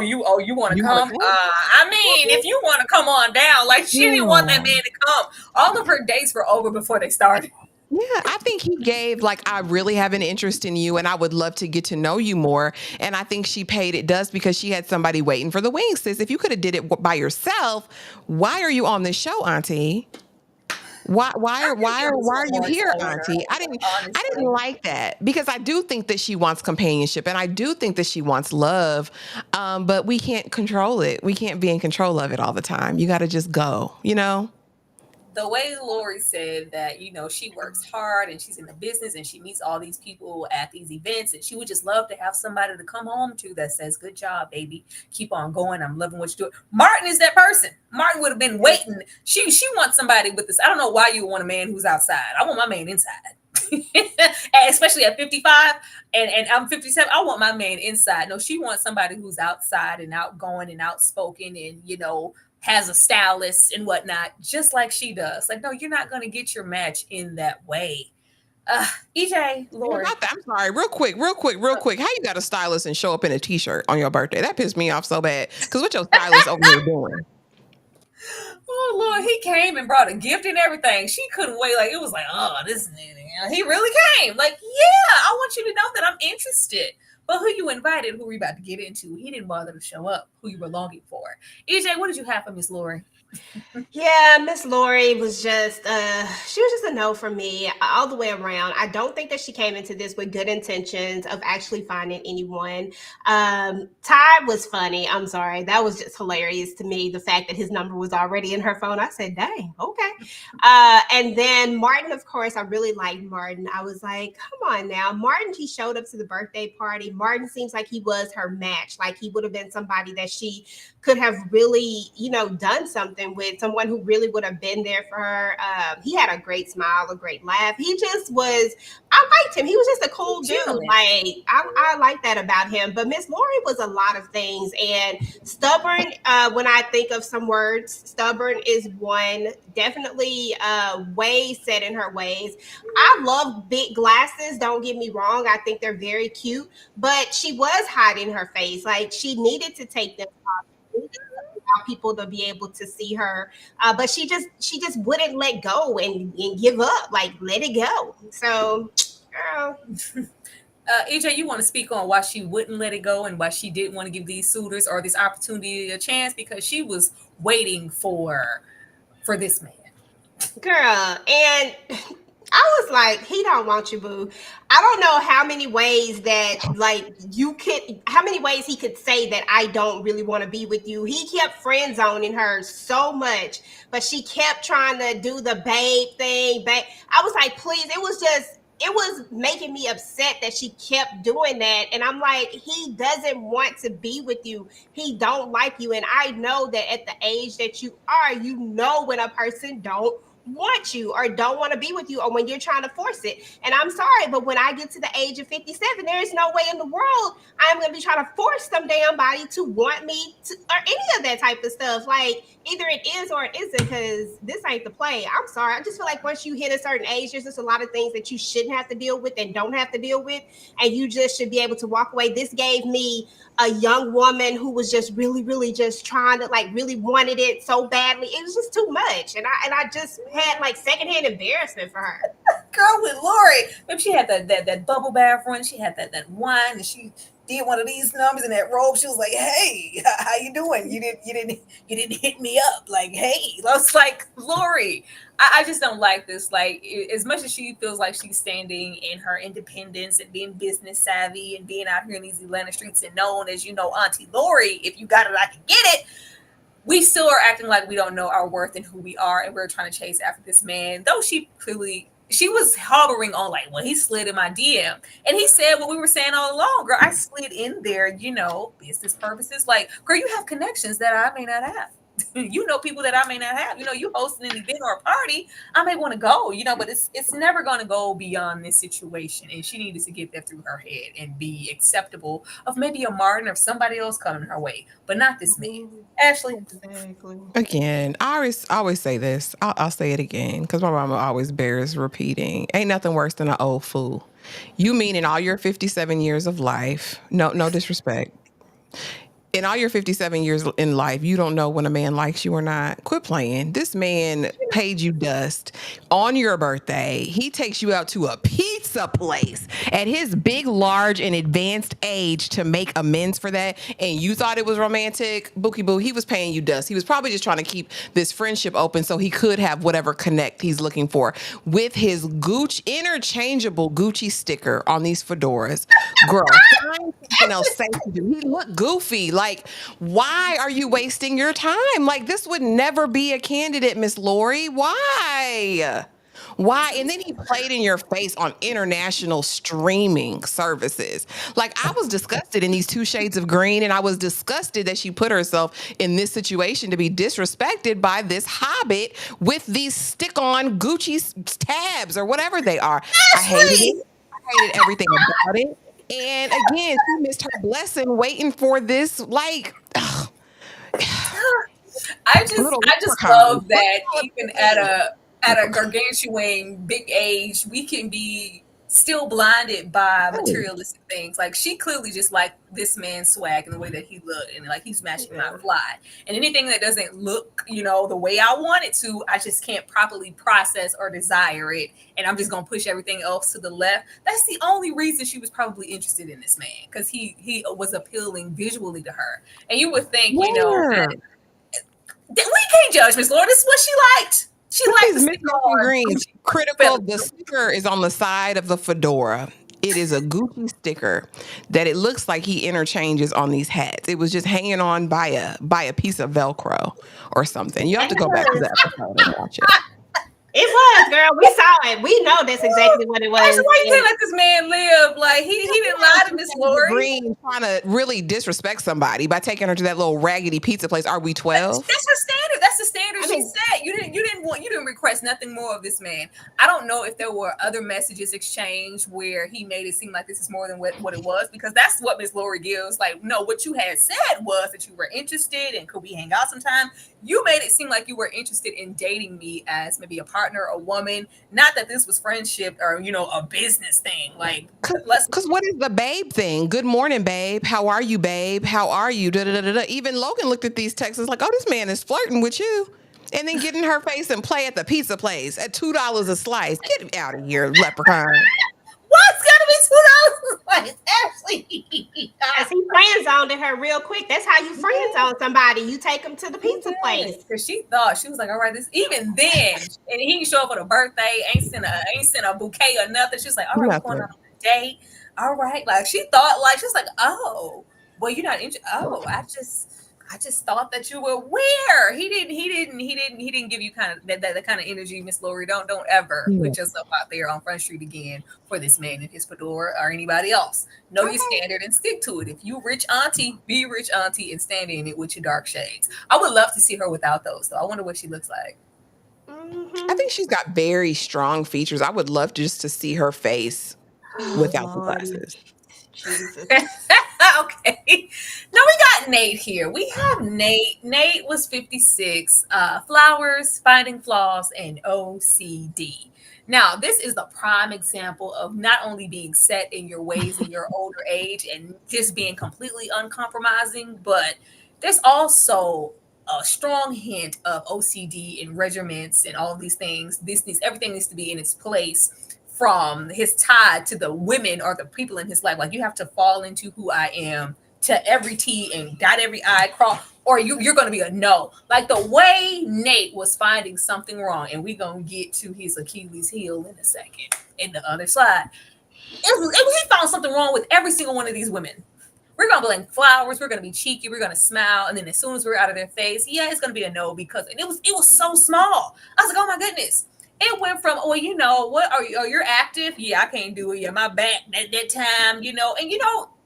You want to come? I mean, if you want to come on down, like she didn't want that man to come. All of her dates were over before they started. Yeah, I think he gave like, I really have an interest in you and I would love to get to know you more. And I think she paid it dust because she had somebody waiting for the wings. Sis, if you could have did it by yourself, why are you on this show, Auntie? Why are you here, Auntie? I didn't like that because I do think that she wants companionship and I do think that she wants love, but we can't control it. We can't be in control of it all the time. You got to just go. The way Lori said that, she works hard and she's in the business and she meets all these people at these events and she would just love to have somebody to come home to that says, good job, baby. Keep on going. I'm loving what you're doing. Martin is that person. Martin would have been waiting. She wants somebody with this. I don't know why you want a man who's outside. I want my man inside. Especially at 55 and I'm 57. I want my man inside. No, she wants somebody who's outside and outgoing and outspoken and, has a stylist and whatnot, just like she does. Like, no, you're not going to get your match in that way. EJ, Lord. I'm sorry, real quick. How you got a stylist and show up in a t-shirt on your birthday? That pissed me off so bad. Because what your stylist over here doing? Oh, Lord, he came and brought a gift and everything. She couldn't wait. Like, it was like, oh, this nigga. He really came. Like, yeah, I want you to know that I'm interested. But who you invited, who we about to get into, he didn't bother to show up, who you were longing for. EJ, what did you have for Miss Lori? Yeah, Miss Lori was just she was just a no for me all the way around. I don't think that she came into this with good intentions of actually finding anyone. Ty was funny. I'm sorry. That was just hilarious to me. The fact that his number was already in her phone. I said, dang, okay. And then Martin, of course, I really liked Martin. I was like, come on now. Martin, he showed up to the birthday party. Martin seems like he was her match. Like he would have been somebody that she could have really, done something something with someone who really would have been there for her. He had a great smile, a great laugh. He just was. I liked him. He was just a cool dude. Gentleman. Like I like that about him. But Miss Lori was a lot of things and stubborn. When I think of some words, stubborn is one. Definitely way set in her ways. I love big glasses. Don't get me wrong. I think they're very cute. But she was hiding her face. Like she needed to take them off. She needed to allow people to be able to see her. But she just wouldn't let go and give up. Like let it go. So, girl, EJ, you want to speak on why she wouldn't let it go and why she didn't want to give these suitors or this opportunity a chance because she was waiting for this man. girl, and I was like, he don't want you, boo. I don't know how many ways that like you could how many ways he could say that I don't really want to be with you. He kept friend zoning her so much, but she kept trying to do the babe thing. Babe. I was like, please, it was making me upset that she kept doing that. And I'm like, he doesn't want to be with you. He don't like you. And I know that at the age that you are, you know when a person don't want you or don't want to be with you or when you're trying to force it. And I'm sorry, but when I get to the age of 57, there is no way in the world I'm going to be trying to force some damn body to want me to, or any of that type of stuff. Like either it is or it isn't because this ain't the play. I'm sorry. I just feel like once you hit a certain age, there's just a lot of things that you shouldn't have to deal with and don't have to deal with. And you just should be able to walk away. This gave me a young woman who was just really, really just trying to like really wanted it so badly. It was just too much. And I just had like secondhand embarrassment for her. Girl with Lori. Maybe she had that bubble bath run. She had that wine, and she did one of these numbers in that robe. She was like, "Hey, how you doing? You didn't hit me up. Like, hey." I was like, Lori, I just don't like this. Like, as much as she feels like she's standing in her independence and being business savvy and being out here in these Atlanta streets and known as Auntie Lori. If you got it, I can get it. We still are acting like we don't know our worth and who we are, and we're trying to chase after this man. Though she was hovering on like, well, he slid in my DM, and he said what we were saying all along. Girl, I slid in there, business purposes. Like, girl, you have connections that I may not have. You know people that I may not have. You hosting an event or a party, I may want to go. But it's never going to go beyond this situation, and she needed to get that through her head and be acceptable of maybe a Martin or somebody else coming her way, but not this man. Ashley. Exactly. Again, I always say this. I'll say it again because my mama always bears repeating. Ain't nothing worse than an old fool. You mean in all your 57 years of life? No disrespect. In all your 57 years in life, you don't know when a man likes you or not. Quit playing. This man paid you dust on your birthday. He takes you out to a pizza place at his big, large, and advanced age to make amends for that. And you thought it was romantic. Bookie boo, he was paying you dust. He was probably just trying to keep this friendship open so he could have whatever connect he's looking for with his interchangeable Gucci sticker on these fedoras. Girl, find something else safe to do. He looked goofy. Like, why are you wasting your time? Like, this would never be a candidate, Miss Lori. Why? Why? And then he played in your face on international streaming services. Like, I was disgusted in these 2 shades of green, and I was disgusted that she put herself in this situation to be disrespected by this hobbit with these stick-on Gucci tabs or whatever they are. I hated it. I hated everything about it. And again, she missed her blessing waiting for this, like, I just love that even at a gargantuan big age, we can be still blinded by materialistic things. Like, she clearly just liked this man's swag and the way that he looked, and like he's matching my fly. And anything that doesn't look, the way I want it to, I just can't properly process or desire it. And I'm just gonna push everything else to the left. That's the only reason she was probably interested in this man, because he was appealing visually to her. And you would think, that we can't judge Miss Lord. This is what she liked. She liked the Miss Green's critical. The sticker is on the side of the fedora. It is a Gucci sticker that it looks like he interchanges on these hats. It was just hanging on by a piece of Velcro or something. You have to go back to the episode and watch it. It was, girl. We saw it. We know that's exactly what it Ashley, was. why you can't And let this man live? Like he didn't lie to Miss Lori. Green trying to really disrespect somebody by taking her to that little raggedy pizza place. Are we 12? That's her standard. That's the standard I she mean, set. You didn't request nothing more of this man. I don't know if there were other messages exchanged where he made it seem like this is more than what it was, because that's what Miss Lori gives. Like, no, what you had said was that you were interested and could we hang out sometime. You made it seem like you were interested in dating me as maybe a partner, a woman, not that this was friendship or a business thing. Like, let's Because what is the babe thing? Good morning, babe. How are you, babe? How are you? Da, da, da, da, da. Even Logan looked at these texts like, oh, this man is flirting with you. And then get in her face and play at the pizza place at $2 a slice. Get out of here, leprechaun. what's gonna be $2 like Ashley. cause he friend zoned her real quick. That's how you friend zone somebody. You take them to the pizza place. Because she thought she was like, all right, this even then, and he didn't show up for the birthday, ain't sent a bouquet or nothing. She was like, all right, we're going Nothing. on a date. All right. Like she thought like she was like, oh, well, you're not interested. Oh, I just thought that you were aware. He didn't give you kind of that kind of energy, Miss Lori. Don't ever Yeah. put yourself out there on Front Street again for this man in his fedora or anybody else. Know your Okay. standard and stick to it. If you rich auntie, be rich auntie and stand in it with your dark shades. I would love to see her without those though. I wonder what she looks like. I Mm-hmm. think she's got very strong features. I would love just to see her face Oh without the Lordy, glasses. Jesus. Okay. Now we got Nate here. We have Nate. Nate was 56. Flowers, finding flaws, and OCD. Now, this is the prime example of not only being set in your ways in your older age and just being completely uncompromising, but there's also a strong hint of OCD and regiments and all of these things. Everything needs to be in its place from his tie to the women or the people in his life. Like you have to fall into who I am to every T and dot every I, cross, or you're going to be a no. Like the way Nate was finding something wrong, and we're going to get to his Achilles heel in a second in the other slide. He found something wrong with every single one of these women. We're gonna blame flowers. We're gonna be cheeky. We're gonna smile, and then as soon as we're out of their face, yeah, it's gonna be a no because it was so small. I was like, oh my goodness. It went from, oh, what are you? Oh, you're active. Yeah, I can't do it. Yeah, my back that time. And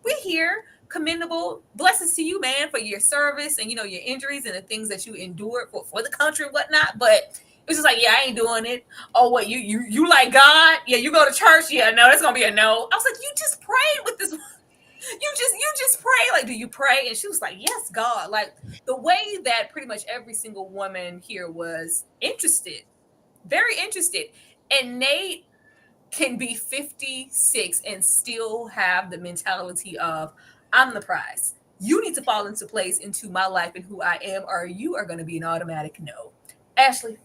we're here. Commendable blessings to you, man, for your service and your injuries and the things that you endured for the country and whatnot. But it's just like, yeah, I ain't doing it. Oh, what you like God? Yeah, you go to church? Yeah, no, that's gonna be a no. I was like, you just prayed with this. You just pray. Like, do you pray? And she was like, yes, God. Like the way that pretty much every single woman here was interested, very interested. And Nate can be 56 and still have the mentality of, I'm the prize. You need to fall into place into my life and who I am, or you are going to be an automatic no. Ashley.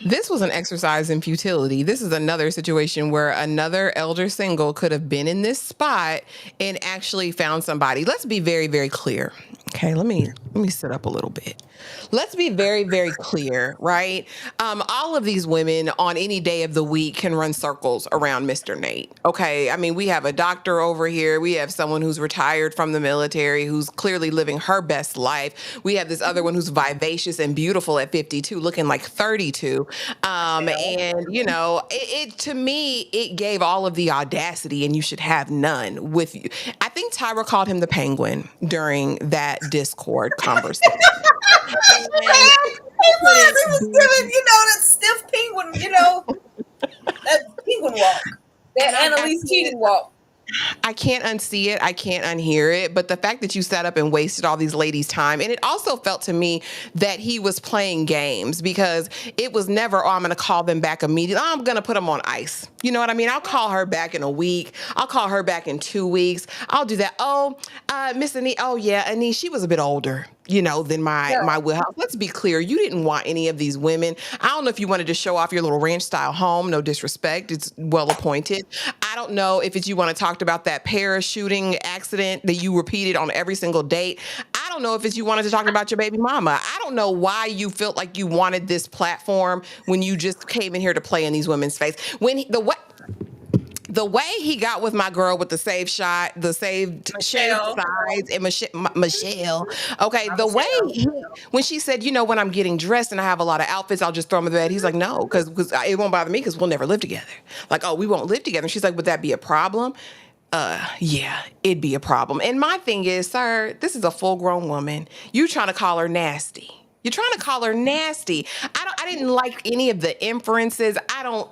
This was an exercise in futility. This is another situation where another elder single could have been in this spot and actually found somebody. Let's be very, very clear. Okay, let me sit up a little bit. Let's be very, very clear, right? All of these women on any day of the week can run circles around Mr. Nate. Okay, I mean, we have a doctor over here. We have someone who's retired from the military, who's clearly living her best life. We have this other one who's vivacious and beautiful at 52, looking like 32. And it to me, it gave all of the audacity, and you should have none with you. I think Tyra called him the penguin during that Discord conversation. And He was. He was giving, that stiff penguin, that penguin walk, that And I Annalise can't. Keating walk. I can't unsee it. I can't unhear it. But the fact that you sat up and wasted all these ladies' time, and it also felt to me that he was playing games because it was never, oh, I'm going to call them back immediately. Oh, I'm going to put them on ice. You know what I mean? I'll call her back in a week. I'll call her back in 2 weeks. I'll do that. Oh, Miss Anise. Oh, yeah, Anise, she was a bit older, than my wheelhouse. Let's be clear. You didn't want any of these women. I don't know if you wanted to show off your little ranch style home. No disrespect. It's well appointed. I don't know if it's you want to talk about that parachuting accident that you repeated on every single date. I don't know if it's you wanted to talk about your baby mama. I don't know why you felt like you wanted this platform when you just came in here to play in these women's face. the way he got with my girl with the save shot, the saved shaved Michelle. sides, and Michelle. Okay, My the way Michelle. when she said, when I'm getting dressed and I have a lot of outfits, I'll just throw them in the bed. He's like, no, because it won't bother me because we'll never live together. Like, oh, we won't live together. And she's like, would that be a problem? Yeah, it'd be a problem. And my thing is, sir, this is a full grown woman. You trying to call her nasty. You're trying to call her nasty. I didn't like any of the inferences. I don't.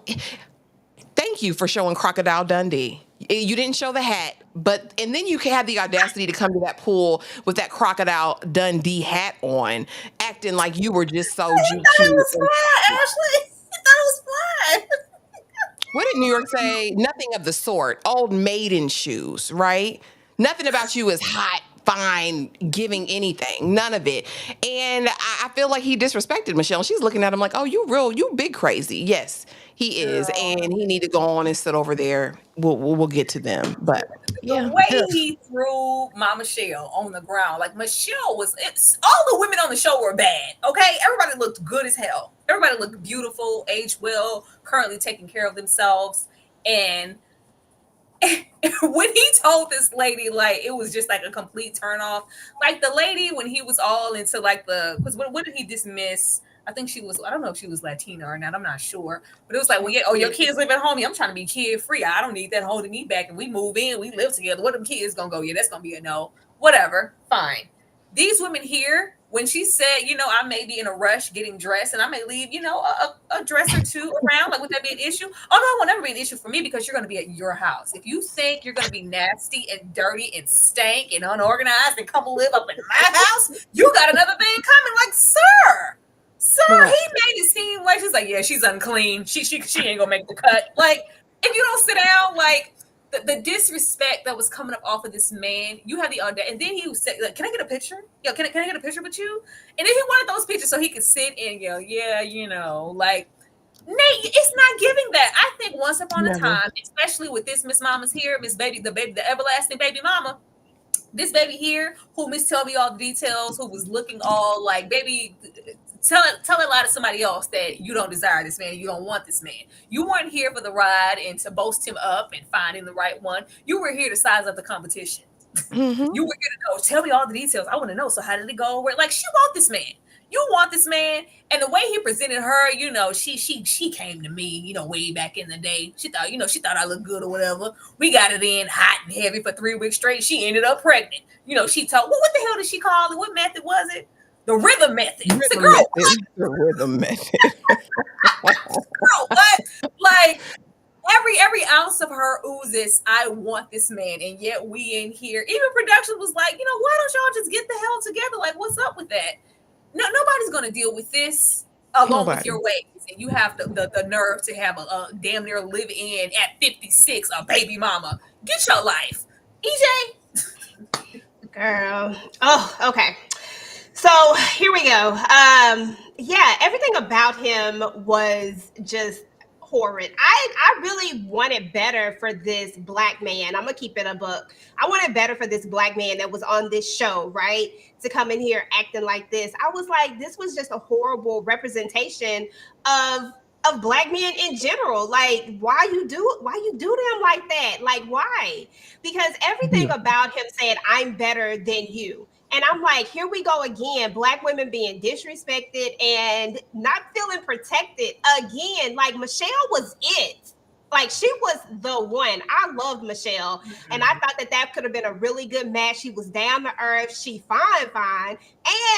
Thank you for showing Crocodile Dundee. You didn't show the hat, and then you had the audacity to come to that pool with that Crocodile Dundee hat on, acting like you were just so He thought it GQ. was fun, Ashley. He thought it was fun. What did New York say? Nothing of the sort. Old maiden shoes, right? Nothing about you is hot, fine, giving anything. None of it. And I feel like he disrespected Michelle. She's looking at him like, oh, you big crazy. Yes, he is. Girl. And he need to go on and sit over there. We'll get to them. But The yeah. way he threw my Michelle on the ground, like Michelle it's all the women on the show were bad. Okay, everybody looked good as hell. Everybody looked beautiful, aged well, currently taking care of themselves. And when he told this lady, like, it was just like a complete turn off. Like the lady, when he was all into like because what did he dismiss? I think I don't know if she was Latina or not. I'm not sure. But it was like, well, yeah, oh, your kids live at home. Yeah, I'm trying to be kid free. I don't need that holding me back. And we move in, we live together. What them kids gonna go? Yeah, that's gonna be a no. Whatever. Fine. These women here, when she said, I may be in a rush getting dressed and I may leave, a dress or two around, like, would that be an issue? Oh, no, it will never be an issue for me because you're going to be at your house. If you think you're going to be nasty and dirty and stank and unorganized and come live up in my house, you got another thing coming. Like, sir, Right. he made it seem like she's like, yeah, she's unclean. She ain't gonna make the cut. Like, if you don't sit down, like, the disrespect that was coming up off of this man, you had the audacity. And then he was saying, like, can I get a picture? Yo, can I get a picture with you? And then he wanted those pictures so he could sit and go, yeah, like, Nate, it's not giving that. I think once upon a Never. time, especially with this Miss Mama's here, Miss Baby, the everlasting baby mama, this baby here who Miss tell me all the details, who was looking all like, baby, tell a lot of somebody else that you don't desire this man, you don't want this man. You weren't here for the ride and to boast him up and finding the right one. You were here to size up the competition. Mm-hmm. You were here to know. Tell me all the details. I want to know. So how did it go? Where, like, she want this man. You want this man, and the way he presented her, she came to me, way back in the day. She thought I looked good or whatever. We got it in hot and heavy for 3 weeks straight. She ended up pregnant. She told, well, what the hell did she call it? What method was it? The rhythm method. I said, girl, what? The rhythm method. Girl, what? Like, every ounce of her oozes, I want this man. And yet we in here, even production was like, why don't y'all just get the hell together? Like, what's up with that? No, nobody's gonna deal with this along with your ways. And you have the nerve to have a damn near live in at 56, a baby mama. Get your life. EJ. Girl. Oh, okay. So here we go. Yeah, everything about him was just horrid. I really wanted better for this black man. I'm gonna keep it a book. I wanted better for this black man that was on this show, right? To come in here acting like this. I was like, this was just a horrible representation of black men in general. Like, why you do them like that? Like, why? Because everything about him said, I'm better than you. And I'm like, here we go again. Black women being disrespected and not feeling protected again. Like, Michelle was it. Like, she was the one. I loved Michelle. Mm-hmm. And I thought that could have been a really good match. She was down to earth. She fine.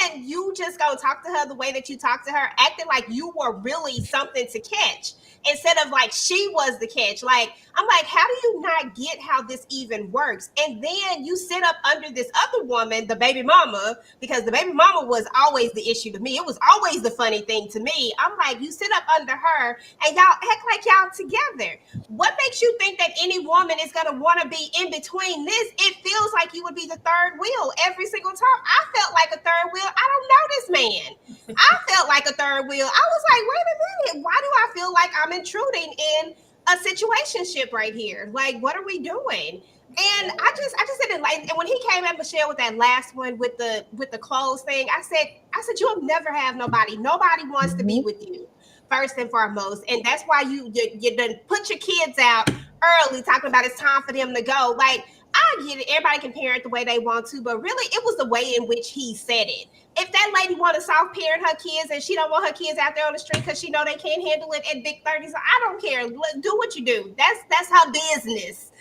And you just go talk to her the way that you talk to her, acting like you were really something to catch. Instead of like she was the catch. Like, I'm like, how do you not get how this even works? And then you sit up under this other woman, the baby mama, because the baby mama was always the issue to me. It was always the funny thing to me. I'm like, you sit up under her and y'all act like y'all together. What makes you think that any woman is going to want to be in between this? It feels like you would be the third wheel every single time. I felt like a third wheel. I don't know this man. I felt like a third wheel. I was like, wait a minute. Why do I feel like I'm intruding in a situationship right here? Like, what are we doing? And I just didn't like. And when he came at Michelle with that last one with the clothes thing, I said you'll never have nobody. Nobody wants to be with you, first and foremost. And that's why you done put your kids out early talking about it's time for them to go. Like, I get it. Everybody can parent the way they want to, but really, it was the way in which he said it. If that lady want to soft parent her kids and she don't want her kids out there on the street because she know they can't handle it at big 30s, I don't care. Do what you do. That's her business.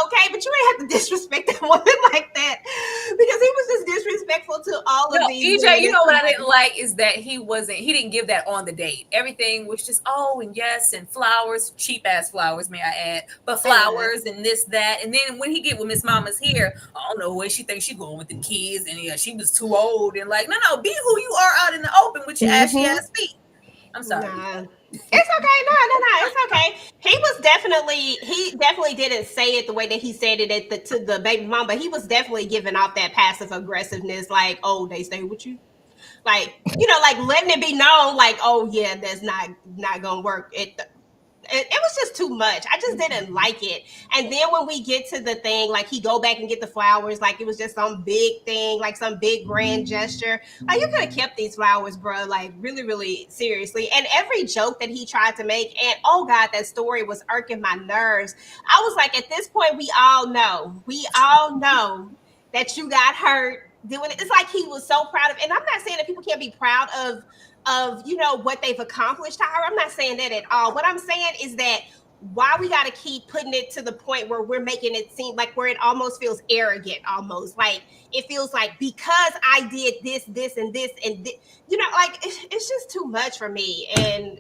Okay, but you ain't have to disrespect that woman like that because he was just disrespectful to all No, of these EJ, women. you It's know what I like, didn't like is that he didn't give that on the date. Everything was just, oh, and yes, and flowers, cheap ass flowers, may I add, but flowers and this, that. And then when he get with Miss Mama's here, I don't know where she thinks she going with the kids. And yeah, she was too old. And like, no, no, be who you are out in the open with your ashy Mm-hmm. ass feet. I'm sorry. nah. It's okay. No. It's okay. He definitely didn't say it the way that he said it to the baby mom, but he was definitely giving off that passive aggressiveness, like, oh, they stay with you. Like, like letting it be known, like, oh yeah, that's not gonna work. It was just too much. I just didn't like it. And then when we get to the thing, like he go back and get the flowers, like it was just some big thing, like some big grand gesture. Like you could have kept these flowers, bro. Like really, really seriously. And every joke that he tried to make, and oh god, that story was irking my nerves. I was like, at this point, we all know that you got hurt doing it. It's like he was so proud of, and I'm not saying that people can't be proud of what they've accomplished. I'm not saying that at all. What I'm saying is that why we got to keep putting it to the point where we're making it seem like where it almost feels arrogant, almost like it feels like because I did this and this and this, like it's just too much for me. And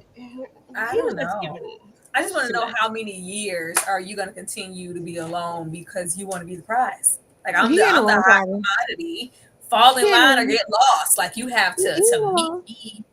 I he was don't just know. giving I just want to too know much. how many years are you going to continue to be alone because you want to be the prize? Like He ain't I'm the alone, high Tyra. commodity. Fall in He ain't line or alone. get lost. Like you have He to ain't meet alone. me.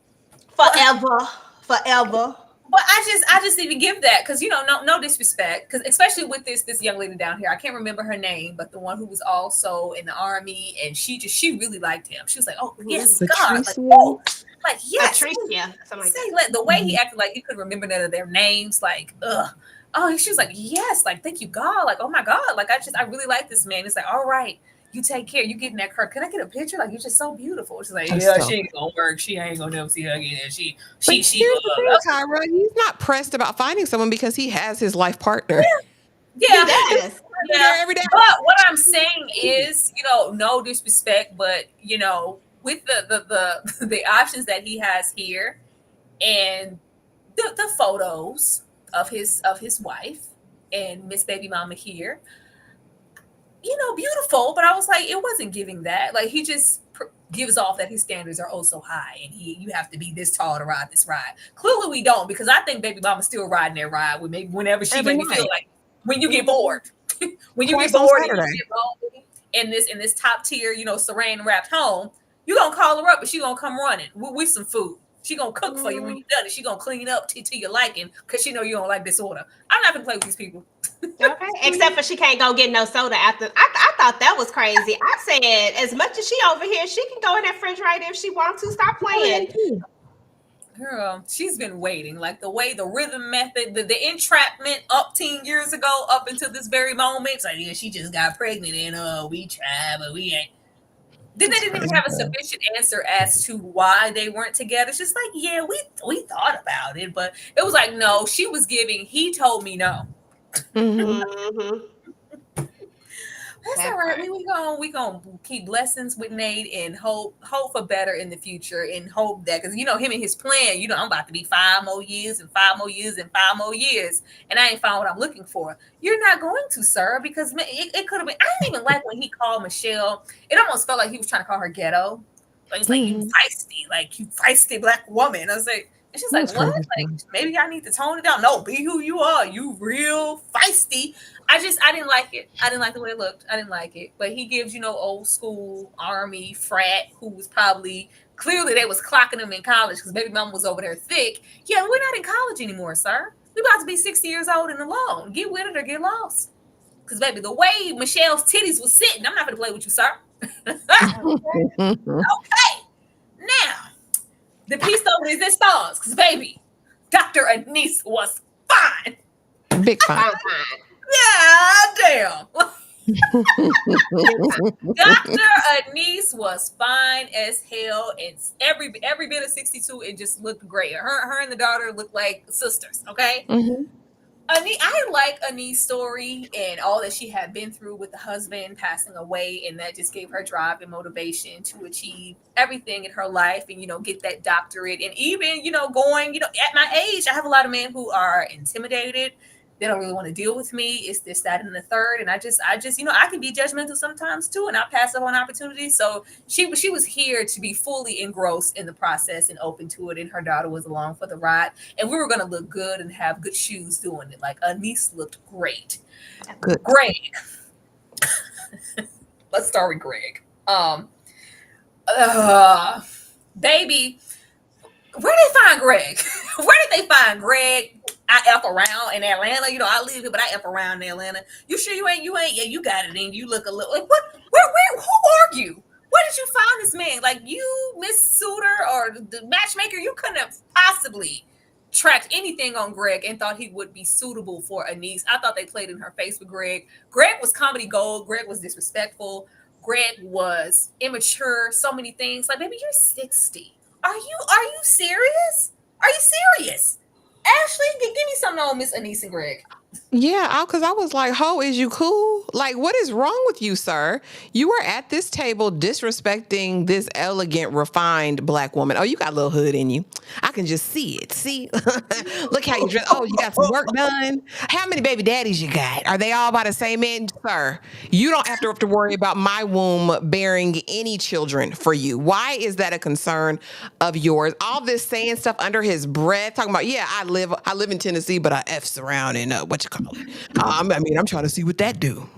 But Forever. I just even give that because no disrespect because especially with this young lady down here, I can't remember her name, but the one who was also in the army, and she really liked him. She was like, oh Mhm. yes, God, like Patricia. oh, like yes. Patricia, something like Say that. let the way he Mhm. acted like he could remember none of their names, like ugh. Oh, she was like, yes, like thank you, God, like oh my God, like I really like this man. It's like, all right, you take care, you getting that car. Can I get a picture? Like you're just so beautiful. She's like, He's yeah, so. she ain't gonna work. She ain't gonna never see her again. But She here's the thing, Tyra. He's not pressed about finding someone because he has his life partner. He yeah, does. Be yeah. there every day. But what I'm saying is, no disrespect, but with the options that he has here and the photos of his wife and Miss Baby Mama here, beautiful. But I was like, it wasn't giving that. Like he just gives off that his standards are oh so high, and you have to be this tall to ride this ride. Clearly, we don't because I think Baby Mama's still riding that ride with maybe whenever she Every maybe feel night. like when you get Mhm. bored, when you get Twice on bored and you Saturday. get lonely in this top tier, saran wrapped home, you gonna call her up and she gonna come running with some food. She gonna cook for you when Mhm. you're done, and she gonna clean up to your liking because she know you don't like disorder. I'm not gonna play with these people. Okay. Except for she can't go get no soda after. I thought that was crazy. I said, as much as she over here, she can go in that refrigerator if she wants to. Stop playing. Girl, she's been waiting. Like the way the rhythm method, the entrapment up 10 years ago, up until this very moment. It's like, yeah, she just got pregnant and we tried, but we ain't. Then they It's didn't even crazy. have a sufficient answer as to why they weren't together. It's just like, yeah, we thought about it, but it was like, no, she was giving, he told me no. Mm-hmm. Hmm. That's all That right. part. We gonna keep blessings with Nate and hope for better in the future and hope that because him and his plan. I'm about to be 5 more years and 5 more years and 5 more years, and I ain't found what I'm looking for. You're not going to, sir, because it could have been. I didn't even like when he called Michelle. It almost felt like he was trying to call her ghetto. Like it's like Mm-hmm. you feisty black woman. I was like, and she's It like, was what? crazy. Like maybe I need to tone it down. No, be who you are. You real feisty. I didn't like it. I didn't like the way it looked. I didn't like it. But he gives, old school army frat who was probably clearly they was clocking him in college because baby mama was over there thick. Yeah, we're not in college anymore, sir. We about to be 60 years old and alone. Get with it or get lost. Because baby, the way Michelle's titties was sitting, I'm not gonna play with you, sir. Okay. Now, the piece of it is this stars, because baby, Dr. Anise was fine. Big fun. Fine, fine. Yeah, damn. Big fine. Dr. Anise was fine as hell. It's every bit of 62. It just looked great. Her and the daughter looked like sisters. Okay, Mm-hmm. I like Anise's story and all that she had been through with the husband passing away, and that just gave her drive and motivation to achieve everything in her life and, get that doctorate. And even, going, at my age, I have a lot of men who are intimidated. They don't really want to deal with me. It's this, that, and the third. And I just, I can be judgmental sometimes too, and I pass up on opportunities. So she was here to be fully engrossed in the process and open to it. And her daughter was along for the ride, and we were going to look good and have good shoes doing it. Like Anise looked great. Good. Greg, let's start with Greg. Uh, Baby, where did they find Greg? Where did they find Greg? I F around in Atlanta. I live here, but I F around in Atlanta. You sure you ain't? Yeah, you got it in. You look a little like what? Where? Who are you? Where did you find this man? Like you, Miss Suitor or the matchmaker, you couldn't have possibly tracked anything on Greg and thought he would be suitable for Anise. I thought they played in her face with Greg. Greg was comedy gold. Greg was disrespectful. Greg was immature. So many things. Like, baby, you're 60. Are you serious? Are you serious? Ashley, give me something on Miss Anise and Greg. Yeah, because I was like, "Ho, is you cool? Like, what is wrong with you, sir? You were at this table disrespecting this elegant, refined black woman. Oh, you got a little hood in you. I can just see it. See, look how you dress. Oh, you got some work done. How many baby daddies you got? Are they all by the same man, sir? You don't have to worry about my womb bearing any children for you. Why is that a concern of yours? All this saying stuff under his breath, talking about, yeah, I live in Tennessee, but I f's around in what you call it. I'm trying to see what that do.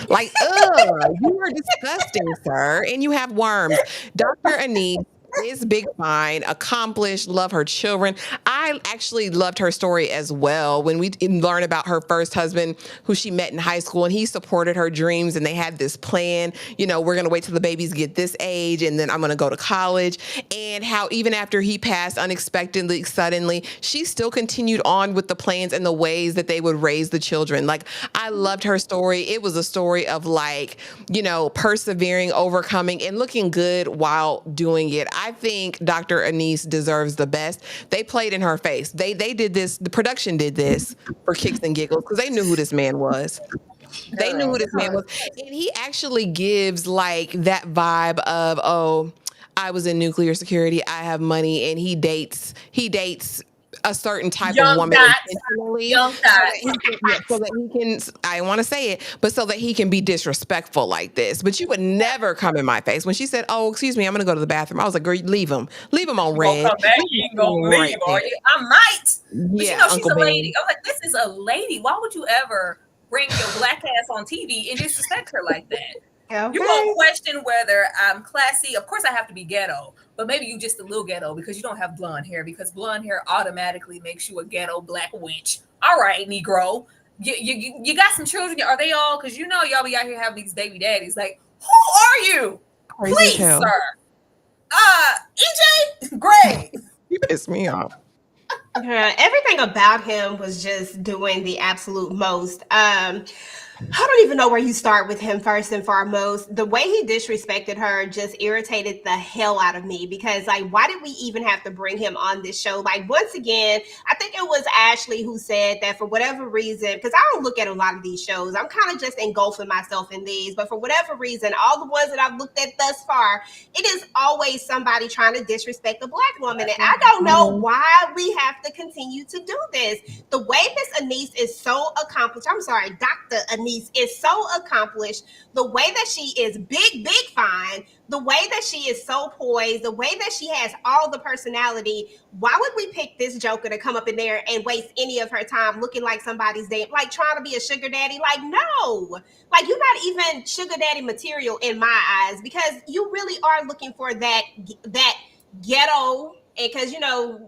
Like, you are disgusting, sir, and you have worms. Dr. Anise is big fine, accomplished, love her children. I actually loved her story as well when we learned about her first husband who she met in high school, and he supported her dreams, and they had this plan, we're going to wait till the babies get this age and then I'm going to go to college. And how even after he passed unexpectedly, suddenly, she still continued on with the plans and the ways that they would raise the children. Like, I loved her story. It was a story of like, persevering, overcoming, and looking good while doing it. I think Dr. Anise deserves the best. They played in her face. They did this. The production did this for kicks and giggles because they knew who this man was. They knew who this man was. And he actually gives like that vibe of, oh, I was in nuclear security. I have money. And he dates a certain type of Young woman dots. intentionally Young dots. so that he can, I want to say it, but so that he can be disrespectful like this. But you would never come in my face. When she said, oh, excuse me, I'm going to go to the bathroom, I was like, girl, leave him. Leave him on You gonna red. come back? You ain't gonna leave, Right are there. you? I might. But Yeah, she's Uncle a lady. Ben. I'm like, this is a lady. Why would you ever bring your black ass on TV and disrespect her like that? You're gonna Okay. question whether I'm classy. Of course, I have to be ghetto, but maybe you just a little ghetto because you don't have blonde hair. Because blonde hair automatically makes you a ghetto black witch. All right, Negro, you got some children. Are they all? Because y'all be out here having these baby daddies. Like, who are you? Crazy as Please, hell. sir. EJ, Greg. You pissed me off. Yeah, everything about him was just doing the absolute most. I don't even know where you start with him first and foremost. The way he disrespected her just irritated the hell out of me because, like, why did we even have to bring him on this show? Like, once again, I think it was Ashley who said that for whatever reason, because I don't look at a lot of these shows, I'm kind of just engulfing myself in these, but for whatever reason, all the ones that I've looked at thus far, it is always somebody trying to disrespect a black woman. And I don't know Mhm. why we have to continue to do this. The way Miss Anise is so accomplished, I'm sorry, Dr. Anise is so accomplished, the way that she is big, big fine, the way that she is so poised, the way that she has all the personality, why would we pick this joker to come up in there and waste any of her time looking like somebody's damn, like trying to be a sugar daddy? Like, no, like you're not even sugar daddy material in my eyes because you really are looking for that ghetto, because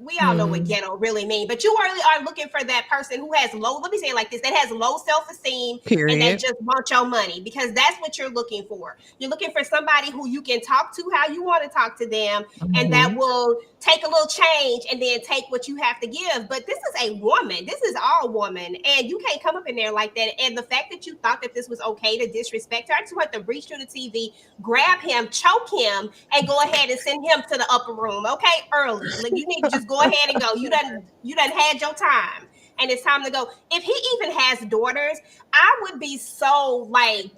we all know what Mm, ghetto really mean, but you really are looking for that person who has low, let me say it like this, that has low self-esteem and that period. just want your money, because that's what you're looking for. You're looking for somebody who you can talk to how you want to talk to them, and that Mhm. will take a little change and then take what you have to give. But this is a woman, this is all woman, and you can't come up in there like that. And the fact that you thought that this was okay to disrespect her, I just want to reach through the TV, grab him, choke him, and go ahead and send him to the upper room, okay, early. Like, you need to just go ahead and go. You done had your time. and it's time to go. If he even has daughters, I would be so like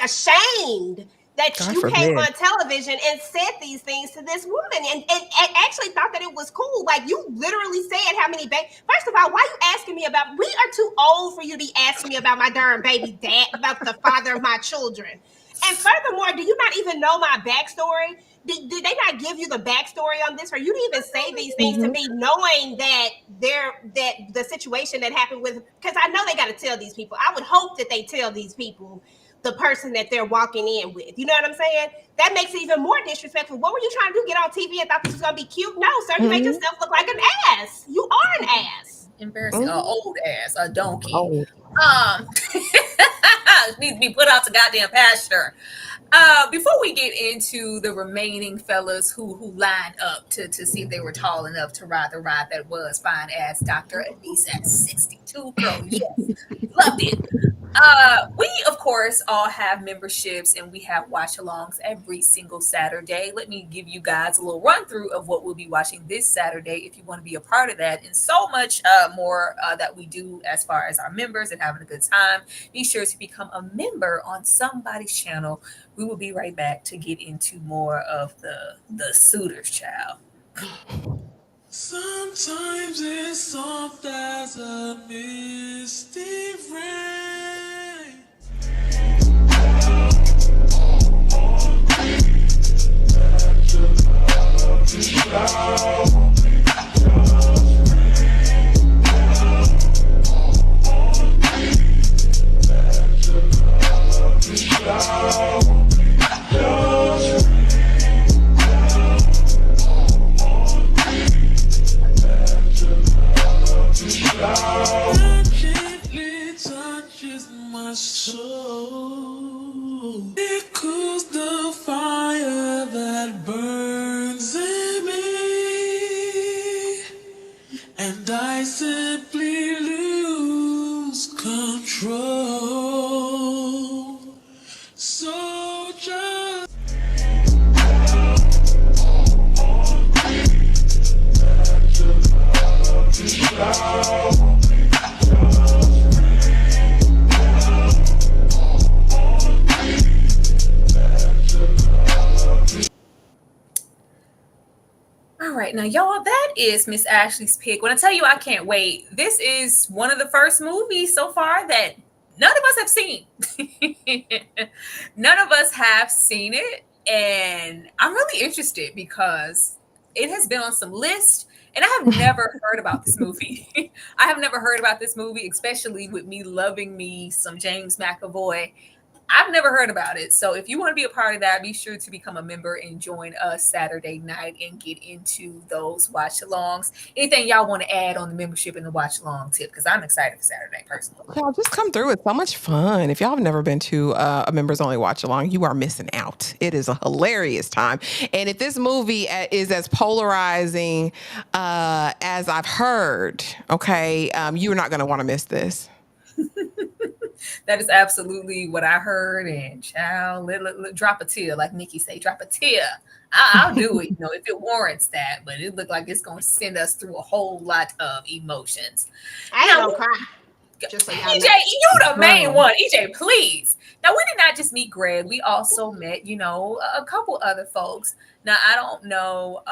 ashamed that God you came forbid. on television and said these things to this woman and actually thought that it was cool. Like, you literally said how many babies. First of all, why are you asking me about? We are too old for you to be asking me about my darn baby dad, about the father of my children. And furthermore, do you not even know my backstory? Did they not give you the backstory on this for you to even say these things to Mhm. me, knowing that the situation that happened with? Because I know they got to tell these people. I would hope that they tell these people the person that they're walking in with. You know what I'm saying? That makes it even more disrespectful. What were you trying to do? Get on TV and thought this was gonna be cute? No, sir. You made Mhm. yourself look like an ass. You are an ass. Embarrassing. A Mhm. old ass, a donkey. Oh. Um, needs to be put out to goddamn pasture. Before we get into the remaining fellas who lined up to see if they were tall enough to ride the ride that was fine as Dr. Anise at 62, girl, yes, loved it. We of course all have memberships and we have watch alongs every single Saturday. Let me give you guys a little run through of what we'll be watching this Saturday if you want to be a part of that, and so much more that we do as far as our members and having a good time. Be sure to become a member on somebody's channel. We will be right back to get into more of the suitors, child. Sometimes it's soft as a misty rain. That gently touches my soul. It cools the fire that burns in me, and I simply lose control. So just All right, now y'all, that is Miss Ashley's pick. When I tell you I can't wait, this is one of the first movies so far that none of us have seen. None of us have seen it, and I'm really interested because it has been on some list, and I have never heard about this movie. I have never heard about this movie, especially with me loving me some James McAvoy. I've never heard about it. So if you want to be a part of that, be sure to become a member and join us Saturday night and get into those watch alongs. Anything y'all want to add on the membership and the watch along tip? Because I'm excited for Saturday personally. Y'all just come through. It's so much fun. If y'all have never been to a members only watch along, you are missing out. It is a hilarious time. And if this movie is as polarizing as I've heard, okay, you are not going to want to miss this. That is absolutely what I heard. And child, drop a tear, like Nikki say, drop a tear. I'll do it, if it warrants that. But it looked like it's going to send us through a whole lot of emotions. I ain't Now, gonna cry. Just so y'all EJ, know. you the main Girl. one. EJ, please. Now, we did not just meet Greg. We also met, a couple other folks. Now, I don't know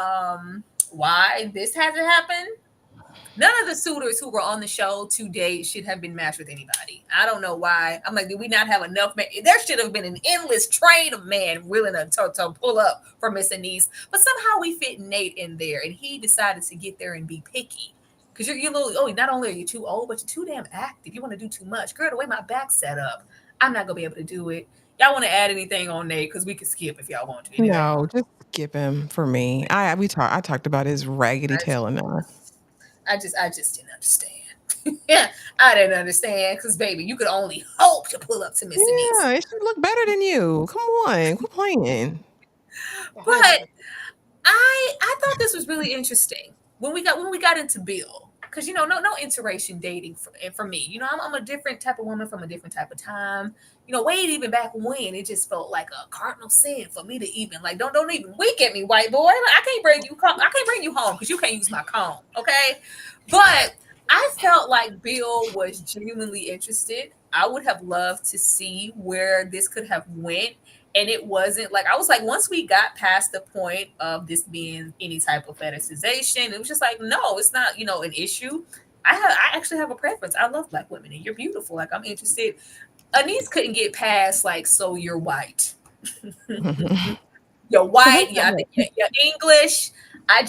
why this hasn't happened. None of the suitors who were on the show today should have been matched with anybody. I don't know why. I'm like, did we not have enough men? There should have been an endless train of men willing to pull up for Miss Anise. But somehow we fit Nate in there, and he decided to get there and be picky. Because you're a little, not only are you too old, but you're too damn active. You want to do too much. Girl, the way my back's set up, I'm not going to be able to do it. Y'all want to add anything on Nate? Because we could skip if y'all want to. Anyway. No, just skip him for me. I talked about his raggedy tail enough. I just didn't understand. Yeah, I didn't understand because baby, you could only hope to pull up to Miss Anise. Yeah, it should look better than you. Come on, quit playing. But I thought this was really interesting when we got into Bill, because no interracial dating for me. I'm a different type of woman from a different type of time. Way even back when it just felt like a cardinal sin for me to even like don't even wink at me, white boy. Like, I can't bring you home because you can't use my comb. Okay, but I felt like Bill was genuinely interested. I would have loved to see where this could have went. And it wasn't like I was like, once we got past the point of this being any type of fetishization, it was just like, no, it's not, an issue. I actually have a preference. I love black women and you're beautiful. Like I'm interested. Anise couldn't get past like, so you're white. You're white. Yeah, I think you're English. I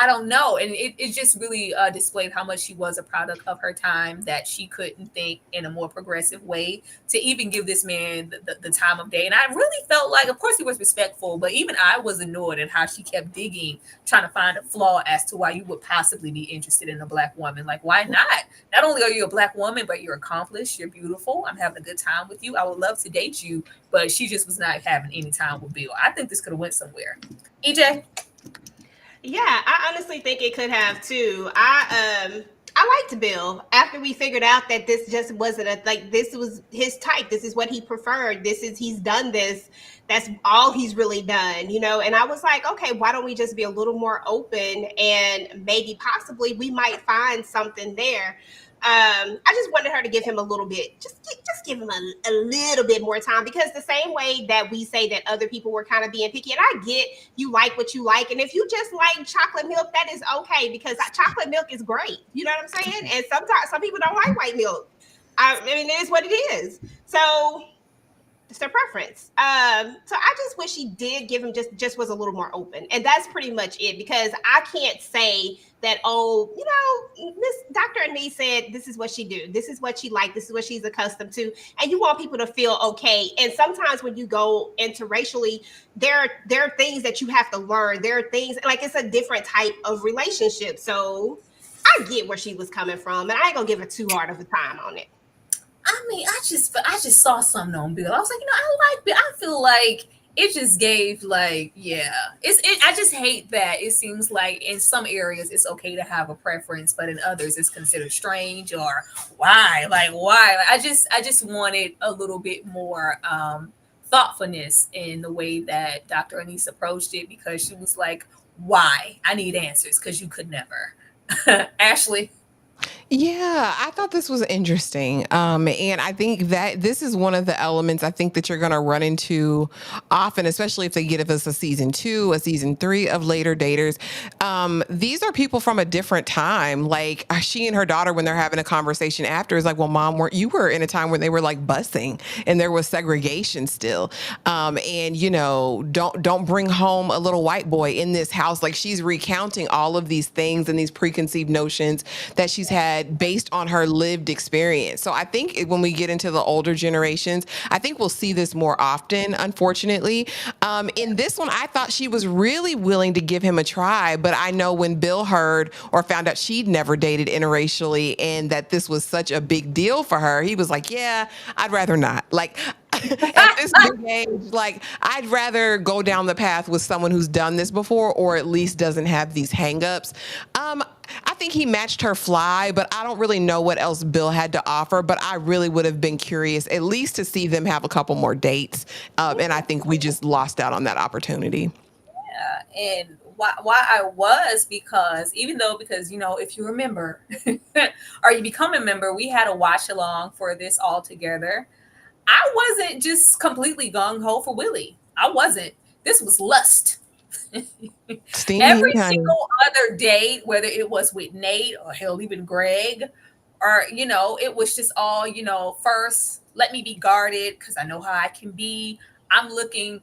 don't know. And it just really displayed how much she was a product of her time, that she couldn't think in a more progressive way to even give this man the time of day. And I really felt like, of course, he was respectful, but even I was annoyed at how she kept digging, trying to find a flaw as to why you would possibly be interested in a black woman. Like, why not? Not only are you a black woman, but you're accomplished, you're beautiful. I'm having a good time with you. I would love to date you, but she just was not having any time with Bill. I think this could have went somewhere. EJ? Yeah, I honestly think it could have too. I liked Bill after we figured out that this just wasn't a like this was his type. This is what he preferred. He's done this. That's all he's really done, And I was like, okay, why don't we just be a little more open and maybe possibly we might find something there. I just wanted her to give him a little bit, just give him a little bit more time, because the same way that we say that other people were kind of being picky, and I get you like what you like, and if you just like chocolate milk, that is okay, because chocolate milk is great. You know what I'm saying? And sometimes some people don't like white milk. I mean, it is what it is. So it's their preference. So I just wish he did give him just was a little more open, and that's pretty much it. Because I can't say that, oh, Miss Dr. Anise said this is what she do, this is what she like, this is what she's accustomed to, and you want people to feel okay. And sometimes when you go interracially, there are things that you have to learn. There are things like it's a different type of relationship. So I get where she was coming from, and I ain't gonna give her too hard of a time on it. I mean, I just saw something on Bill. I was like, I like Bill. I feel like it just gave like, yeah. I just hate that it seems like in some areas it's okay to have a preference, but in others it's considered strange or why? Like why? Like, I just wanted a little bit more thoughtfulness in the way that Dr. Anise approached it, because she was like, why? I need answers because you could never. Ashley. Yeah, I thought this was interesting. And I think that this is one of the elements I think that you're going to run into often, especially if they give us a season 2, a season 3 of Later Daters. These are people from a different time. Like she and her daughter, when they're having a conversation after, is like, well, mom, you were in a time where they were like busing and there was segregation still. And don't bring home a little white boy in this house. Like she's recounting all of these things and these preconceived notions that she's had based on her lived experience. So I think when we get into the older generations, I think we'll see this more often, unfortunately. In this one, I thought she was really willing to give him a try, but I know when Bill heard or found out she'd never dated interracially and that this was such a big deal for her, he was like, yeah, I'd rather not. Like, at this big age, like I'd rather go down the path with someone who's done this before or at least doesn't have these hangups. I think he matched her fly, but I don't really know what else Bill had to offer. But I really would have been curious at least to see them have a couple more dates. And I think we just lost out on that opportunity. Yeah, and why I was, because if you remember or you become a member, we had a watch along for this all together. I wasn't just completely gung ho for Willie. I wasn't. This was lust. Steamy, Every honey. single other date, whether it was with Nate or hell, even Greg, or it was just all, first let me be guarded because I know how I can be. I'm looking.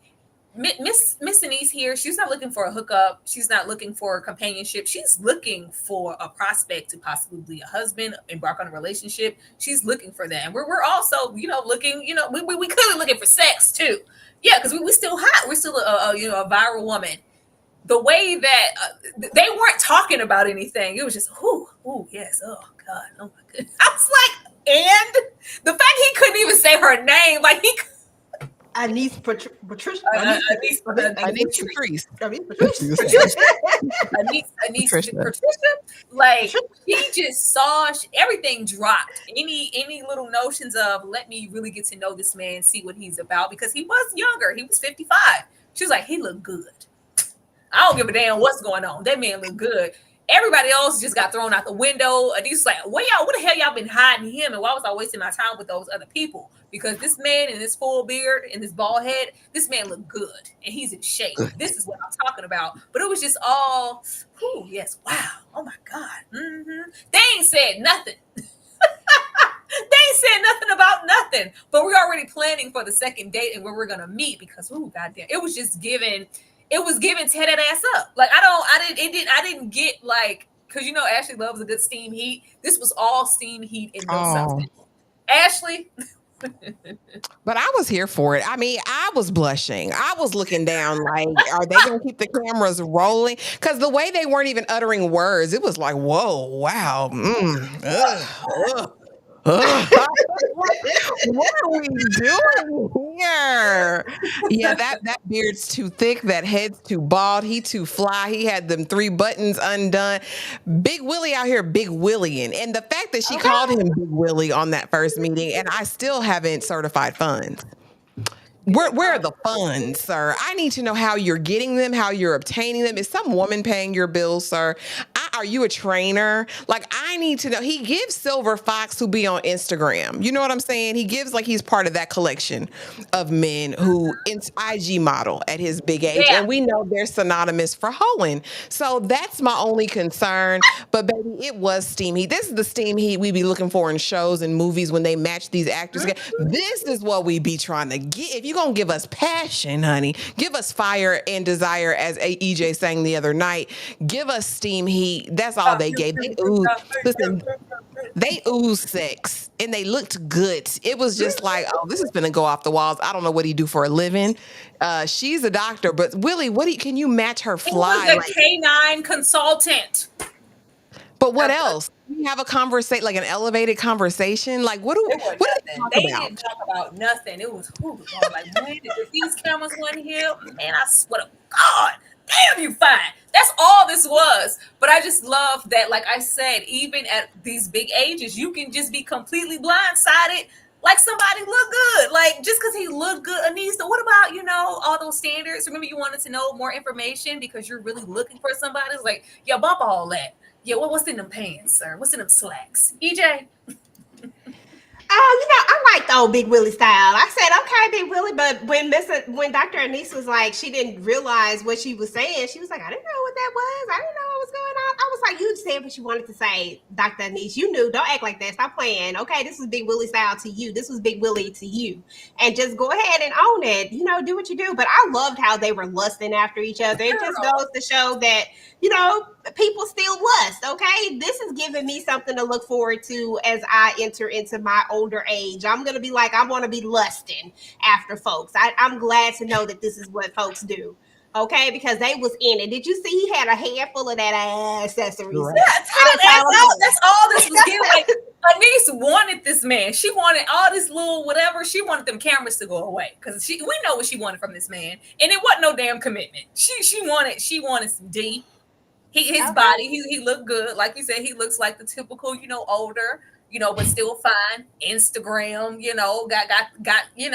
Miss Anise here, she's not looking for a hookup. She's not looking for companionship. She's looking for a prospect to possibly be a husband, embark on a relationship. She's looking for that. And we're also, looking, we clearly looking for sex too. Yeah, because we still hot. We're still a viral woman. The way that they weren't talking about anything. It was just, yes, oh God, oh my goodness. I was like, and the fact he couldn't even say her name, like he Anise Patricia. I need Patrice. Anise Patricia, like he just saw everything dropped. Any little notions of let me really get to know this man, see what he's about, because he was younger. He was 55. She was like, he looked good. I don't give a damn what's going on. That man looked good. Everybody else just got thrown out the window. And he's like, what the hell y'all been hiding him? And why was I wasting my time with those other people? Because this man in this full beard and this bald head, this man looked good and he's in shape. This is what I'm talking about. But it was just all, whew, yes, wow, oh my God. They ain't said nothing. They ain't said nothing about nothing, but we're already planning for the second date and where we're gonna meet because, oh goddamn, it was just giving. It was giving tear that ass up. Like I didn't get like because Ashley loves a good steam heat. This was all steam heat and no Oh. substance. Ashley, But I was here for it. I mean, I was blushing. I was looking down like, are they going to keep the cameras rolling? Because the way they weren't even uttering words, it was like, whoa, wow. What are we doing here? Yeah, that beard's too thick. That head's too bald. He too fly. He had them 3 buttons undone. Big Willie out here, Big Willieing. And the fact that she called him Big Willie on that first meeting, and I still haven't certified funds. Where are the funds, sir? I need to know how you're getting them, how you're obtaining them. Is some woman paying your bills, sir? Are you a trainer? Like, I need to know. He gives Silver Fox who be on Instagram. You know what I'm saying? He gives like he's part of that collection of men who IG model at his big age. yeah, And we know they're synonymous for hoeing. So that's my only concern. But baby, it was steam heat. This is the steam heat we be looking for in shows and movies when they match these actors. This is what we be trying to get. If you gonna give us passion, honey, give us fire and desire, as EJ sang the other night. Give us steam heat. That's all they gave. They ooze. Listen, they ooze sex and they looked good. It was just like, oh, this is gonna go off the walls. I don't know what he do for a living. She's a doctor, but Willie, can you match her he was fly? a canine consultant. But what else? We have a conversation, like an elevated conversation. Like what It was what do nothing. talk They about? didn't talk about nothing. It was like, man, if these cameras weren't here, man, I swear to God, damn, you fine. That's all this was. But I just love that, like I said, even at these big ages, you can just be completely blindsided. Like somebody look good, like just because he looked good. Anise, what about all those standards? Remember, you wanted to know more information because you're really looking for somebody. It's like, yeah, bump all that. Yeah, what's in them pants, sir? What's in them slacks? EJ? I like the old Big Willie style. I said, okay, Big Willie, but when Dr. Anise was like, she didn't realize what she was saying. She was like, I didn't know what that was. I didn't know what was going on. I was like, you said what you wanted to say, Dr. Anise. You knew. Don't act like that. Stop playing. Okay, this was Big Willie style to you. This was Big Willie to you. And just go ahead and own it. Do what you do. But I loved how they were lusting after each other. It just goes to show that, people still lust. Okay, this is giving me something to look forward to as I enter into my older age. I'm gonna be like, I want to be lusting after folks. I'm glad to know that this is what folks do. Okay, because they was in it. Did you see he had a handful of that accessories? Right. That's all this was giving. Like, Anise wanted this man. She wanted all this little whatever. She wanted them cameras to go away because we know what she wanted from this man, and it wasn't no damn commitment. She wanted some D. His body, he looked good. Like you said, he looks like the typical, older, but still fine. Instagram, got, he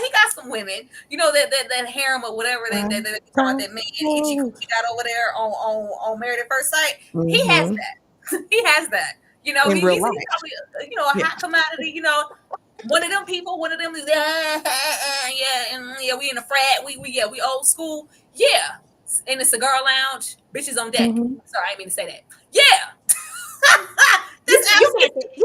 got some women, that harem or whatever that talking about that man he got over there on Married at First Sight. He has that. He has that. He's In real life. probably a hot commodity. One of them people, yeah, we in a frat, we old school, yeah. In the cigar lounge, bitches on deck. Mhm. Sorry, I didn't mean to say that. Yeah. You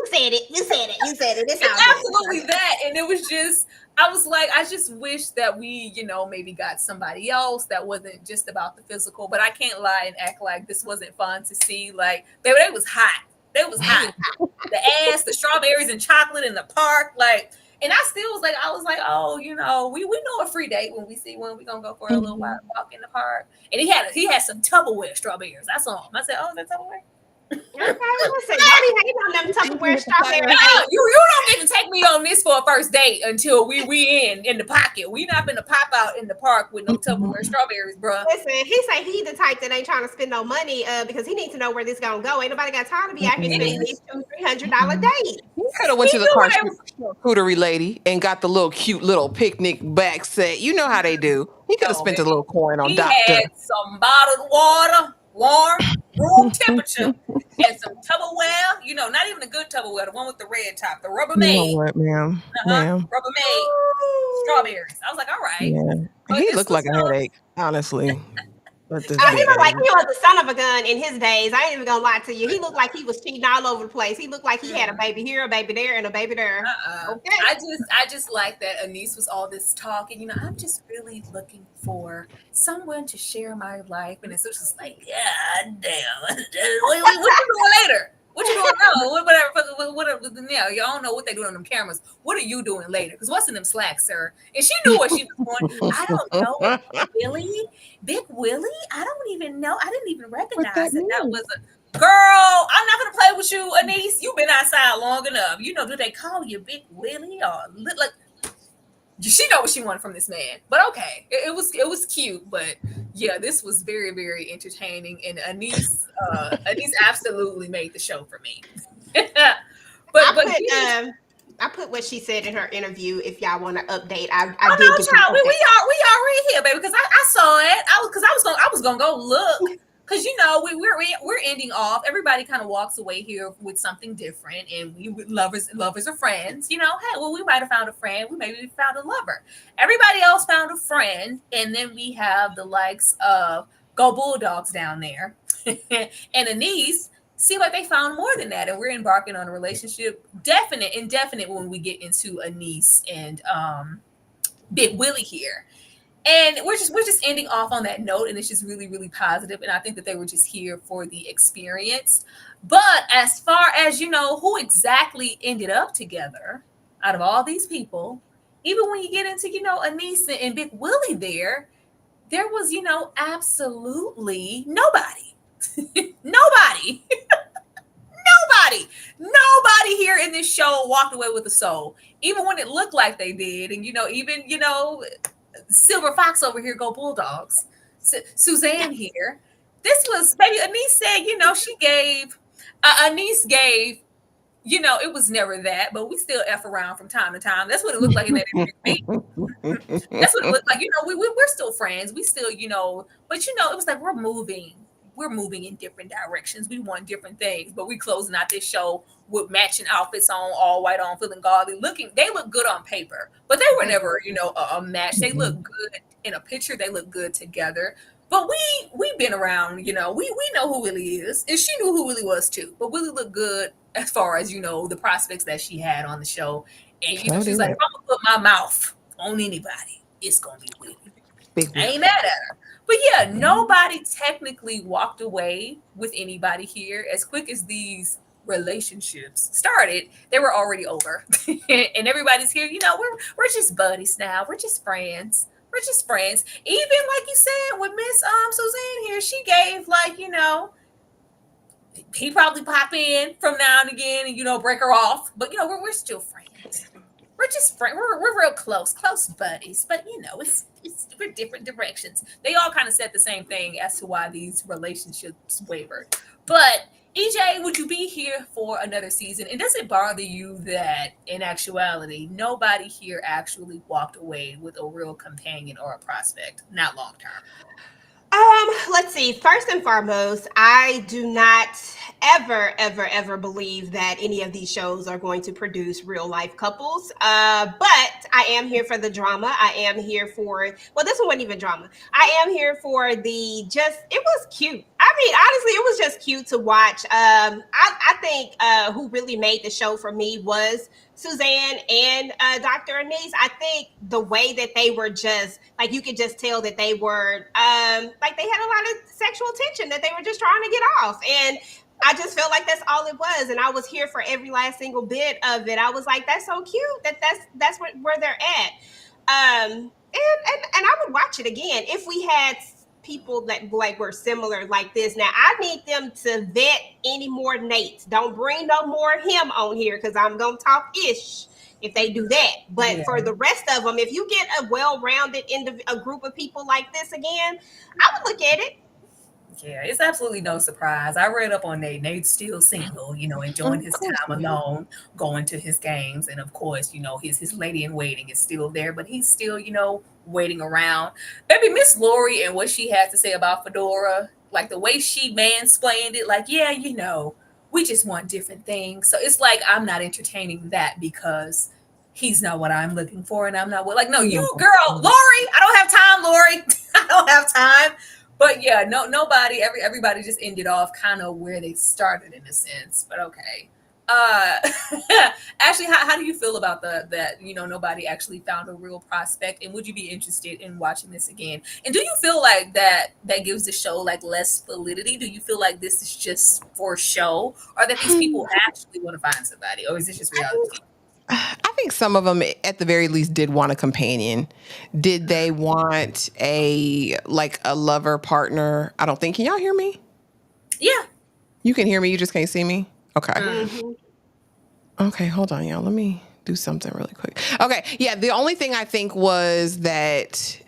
said it. It's Absolutely that. And it was just, I was like, I just wish that we, maybe got somebody else that wasn't just about the physical. But I can't lie and act like this wasn't fun to see. Like, they was hot. They was hot. The ass, the strawberries and chocolate in the park. Like, and I was like, oh, we know a free date when we gonna go for a little walk in the park. And he had some Tupperware strawberries. I saw him. I said, oh, is that Tupperware? Okay, listen, don't be hating on them Tupperware strawberry. You don't get to take me on this for a first date until we in the pocket. We not gonna pop out in the park with no Tupperware strawberries, bro. Listen, he say he the type that ain't trying to spend no money because he needs to know where this gonna go. Ain't nobody got time to be out here spending these $200-$300 dates. He could have went to the charcuterie lady and got the little cute little picnic back set. You know how they do. He could have spent a little coin on He Doctor. had some bottled water. warm, room temperature, and some Tupperware. Not even a good Tupperware, the one with the red top, the You know Rubbermaid. what, ma'am? Uh huh. Ma'am. Rubbermaid strawberries. I was like, all right, Yeah. but He this looked was like a headache, honestly. Let this He be a looked like headache. he was the son of a gun in his days. I ain't even gonna lie to you. He looked like he was cheating all over the place. He looked like he had a mm, baby here, a baby there, and a baby there. uh-uh. Okay. I just like that Anise was all this talking. I'm just really looking for someone to share my life, and it's just like, God damn, what you doing later? What you doing now? Whatever, now y'all don't know what they doing on them cameras. What are you doing later? Because what's in them slacks, sir? And she knew what she was doing. I don't know. Willie, Big Willie. I don't even know. I didn't even What recognize that that mean? was a girl. I'm not gonna play with you, Anise. You've been outside long enough. Do they call you Big Willie or like? She know what she wanted from this man. But okay, it was cute. But yeah, this was very very entertaining, and Anise absolutely made the show for me. but I but put getting I put what she said in her interview. If y'all want to update, I Oh did no, get the child. We update. we are we already here, baby. Because I saw it. I was gonna go look. Because we're ending off. Everybody kind of walks away here with something different, and we lovers are friends. Hey, well, we might have found a friend. We maybe found a lover. Everybody else found a friend, and then we have the likes of Go Bulldogs down there, and Anise. Seem like they found more than that, and we're embarking on a relationship, definite, indefinite, when we get into Anise and Big Willie here. And we're just ending off on that note, and it's just really really positive. And I think that they were just here for the experience. But as far as who exactly ended up together out of all these people, even when you get into Anise and Big Willie, there was absolutely nobody, nobody. Nobody here in this show walked away with a soul, even when it looked like they did. And even Silver Fox over here, Go Bulldogs. Suzanne here. This was baby Anise said, Anise gave, it was never that, but we still F around from time to time. That's what it looked like in that interview. That's what it looked like. We're still friends. We still, but it was like we're moving in different directions. We want different things, but we closing out this show with matching outfits on, all white on, feeling godly. They look good on paper, but they were never, a match. They look good in a picture. They look good together. But we've been around, we know who Willie is, and she knew who Willie was too. But Willie looked good as far as the prospects that she had on the show, and So she's did. like, if I'm gonna put my mouth on anybody, it's gonna be Willie. Big I Willie. ain't mad at her. But yeah, nobody technically walked away with anybody here. As quick as these relationships started, they were already over. And everybody's here, we're just buddies now. We're just friends. We're just friends. Even like you said with Miss Suzanne here, she gave like, he probably pop in from now and again and break her off. But we're still friends. We're just friends. We're real close buddies. But it's we're different directions. They all kind of said the same thing as to why these relationships wavered. But EJ, would you be here for another season? And does it bother you that in actuality nobody here actually walked away with a real companion or a prospect, not long term? Let's see. First and foremost, I do not ever, ever, ever believe that any of these shows are going to produce real life couples. But I am here for the drama. I am here for, well, this one wasn't even drama. I am here for it was cute. I mean, honestly, it was just cute to watch. I think who really made the show for me was Suzanne and Dr. Anise. I think the way that they were just like, you could just tell that they were like they had a lot of sexual tension that they were just trying to get off. And I just felt like that's all it was. And I was here for every last single bit of it. I was like, that's so cute that's where they're at. And I would watch it again if we had people that like were similar like this. Now I need them to vet any more Nates. Don't bring no more him on here because I'm gonna talk ish if they do that. But Yeah. for the rest of them, if you get a well-rounded a group of people like this again, I would look at it. Yeah, it's absolutely no surprise. I read up on Nate. Nate's still single, enjoying Of his course time he is. alone, going to his games. And of course, his lady in waiting is still there, but he's still, waiting around. Maybe Miss Lori and what she has to say about Fedora. Like the way she mansplained it, like, yeah, we just want different things. So it's like I'm not entertaining that because he's not what I'm looking for, and I'm not what, like, no, you girl, Lori, I don't have time, Lori. I don't have time. But yeah, no, nobody, everybody just ended off kind of where they started in a sense. But okay. Uh, Ashley, how do you feel about that? Nobody actually found a real prospect, and would you be interested in watching this again? And do you feel like that gives the show like less validity? Do you feel like this is just for show, or that these people actually want to find somebody, or is this just reality TV? I think some of them, at the very least, did want a companion. Did they want a lover partner? I don't think. Can y'all hear me? Yeah. You can hear me. You just can't see me. Okay. Mhm. Okay. Hold on, y'all. Let me do something really quick. Okay. Yeah. The only thing I think was that.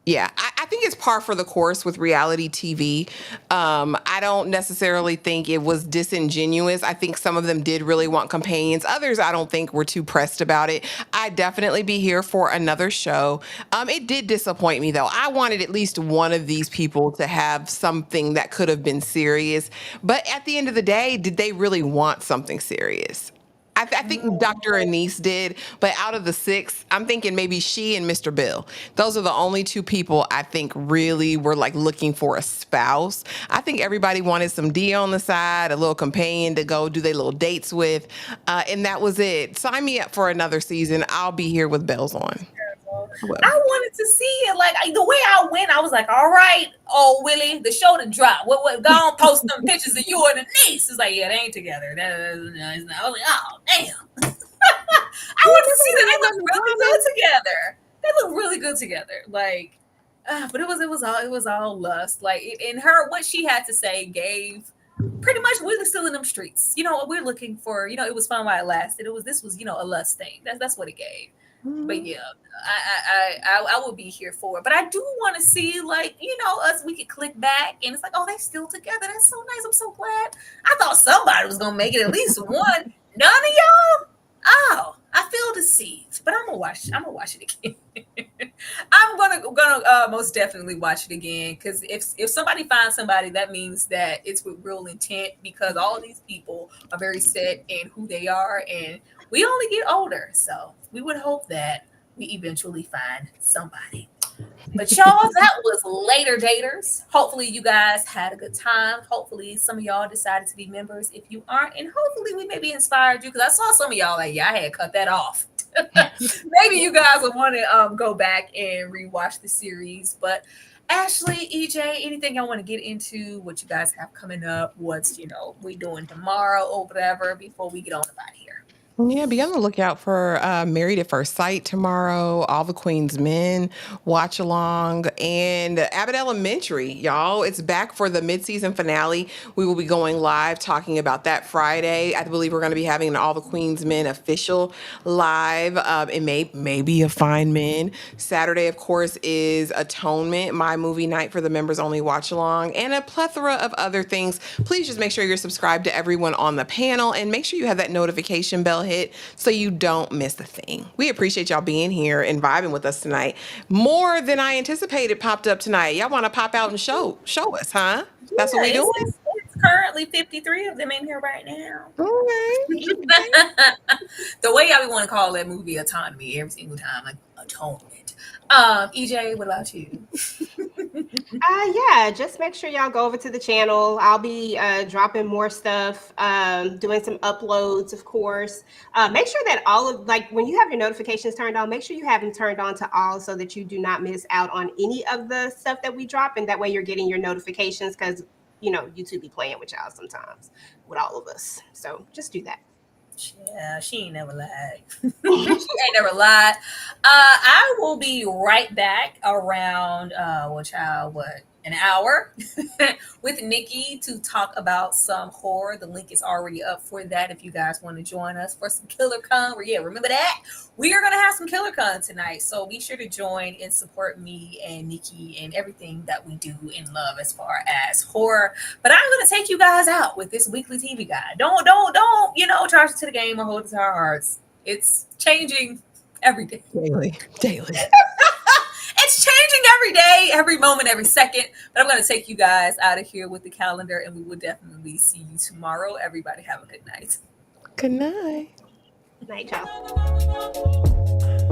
Yeah, I think it's par for the course with reality TV. I don't necessarily think it was disingenuous. I think some of them did really want companions. Others, I don't think were too pressed about it. I'd definitely be here for another show. It did disappoint me, though. I wanted at least one of these people to have something that could have been serious. But at the end of the day, did they really want something serious? I think Dr. Anise did, but out of the six, I'm thinking maybe she and Mr. Bill. Those are the only two people I think really were like looking for a spouse. I think everybody wanted some D on the side, a little companion to go do their little dates with, and that was it. Sign me up for another season. I'll be here with bells on. I I will. wanted to see it. Like the way I went, I was like, "All right, oh Willie, the show to drop. What? Go on, post some pictures of you and the niece." It's like, yeah, they ain't together. It's not. I was like, oh damn. I want to see that. They look really good together. They look really good together. Like, but it was all lust. Like, in her, what she had to say gave pretty much we were still in them streets. What we're looking for. It was fun while it lasted. This was a lust thing. That's what it gave. But yeah, I will be here for it. But I do want to see, like, us. We could click back and it's like, oh, they still together. That's so nice. I'm so glad. I thought somebody was gonna make it at least one. None of y'all. Oh, I feel deceived. But I'm gonna watch. I'm gonna watch it again. I'm gonna most definitely watch it again because if somebody finds somebody, that means that it's with real intent because all these people are very set in who they are, and we only get older, so we would hope that we eventually find somebody. But y'all, that was later daters. Hopefully you guys had a good time. Hopefully some of y'all decided to be members if you aren't, and hopefully we maybe inspired you because I saw some of y'all like, yeah, I had cut that off. Maybe you guys will want to go back and rewatch the series. But Ashley, EJ, anything y'all want to get into? What you guys have coming up? What's we doing tomorrow or whatever before we get on about here? Yeah, be on the lookout for Married at First Sight tomorrow, All the Queen's Men, Watch Along, and Abbott Elementary, y'all. It's back for the mid-season finale. We will be going live talking about that Friday. I believe we're going to be having an All the Queen's Men official live. It may be a Fine Men. Saturday, of course, is Atonement, my movie night for the members only watch along, and a plethora of other things. Please just make sure you're subscribed to everyone on the panel and make sure you have that notification bell hit so you don't miss a thing. We appreciate y'all being here and vibing with us tonight. More than I anticipated popped up tonight. Y'all want to pop out and show us, huh? That's what Yeah, we doing? it's currently 53 of them in here right now. Okay. The way I would want to call that movie autonomy every single time, like atonement. EJ, what about you? Yeah, just make sure y'all go over to the channel. I'll be dropping more stuff, doing some uploads, of course. Make sure that all of, like, when you have your notifications turned on, make sure you have them turned on to all so that you do not miss out on any of the stuff that we drop. And that way you're getting your notifications because, YouTube be playing with y'all sometimes with all of us. So just do that. Yeah, she ain't never lied. She ain't never lied. I will be right back around an hour with Nikki to talk about some horror. The link is already up for that if you guys want to join us for some Killer Con. Yeah, remember that? We are gonna have some Killer Con tonight. So be sure to join and support me and Nikki and everything that we do in love as far as horror. But I'm gonna take you guys out with this weekly TV guide. Don't charge it to the game or hold it to our hearts. It's changing every day. Daily. It's changing every day, every moment, every second. But I'm going to take you guys out of here with the calendar, and we will definitely see you tomorrow. Everybody have a good night. Good night. Night, y'all.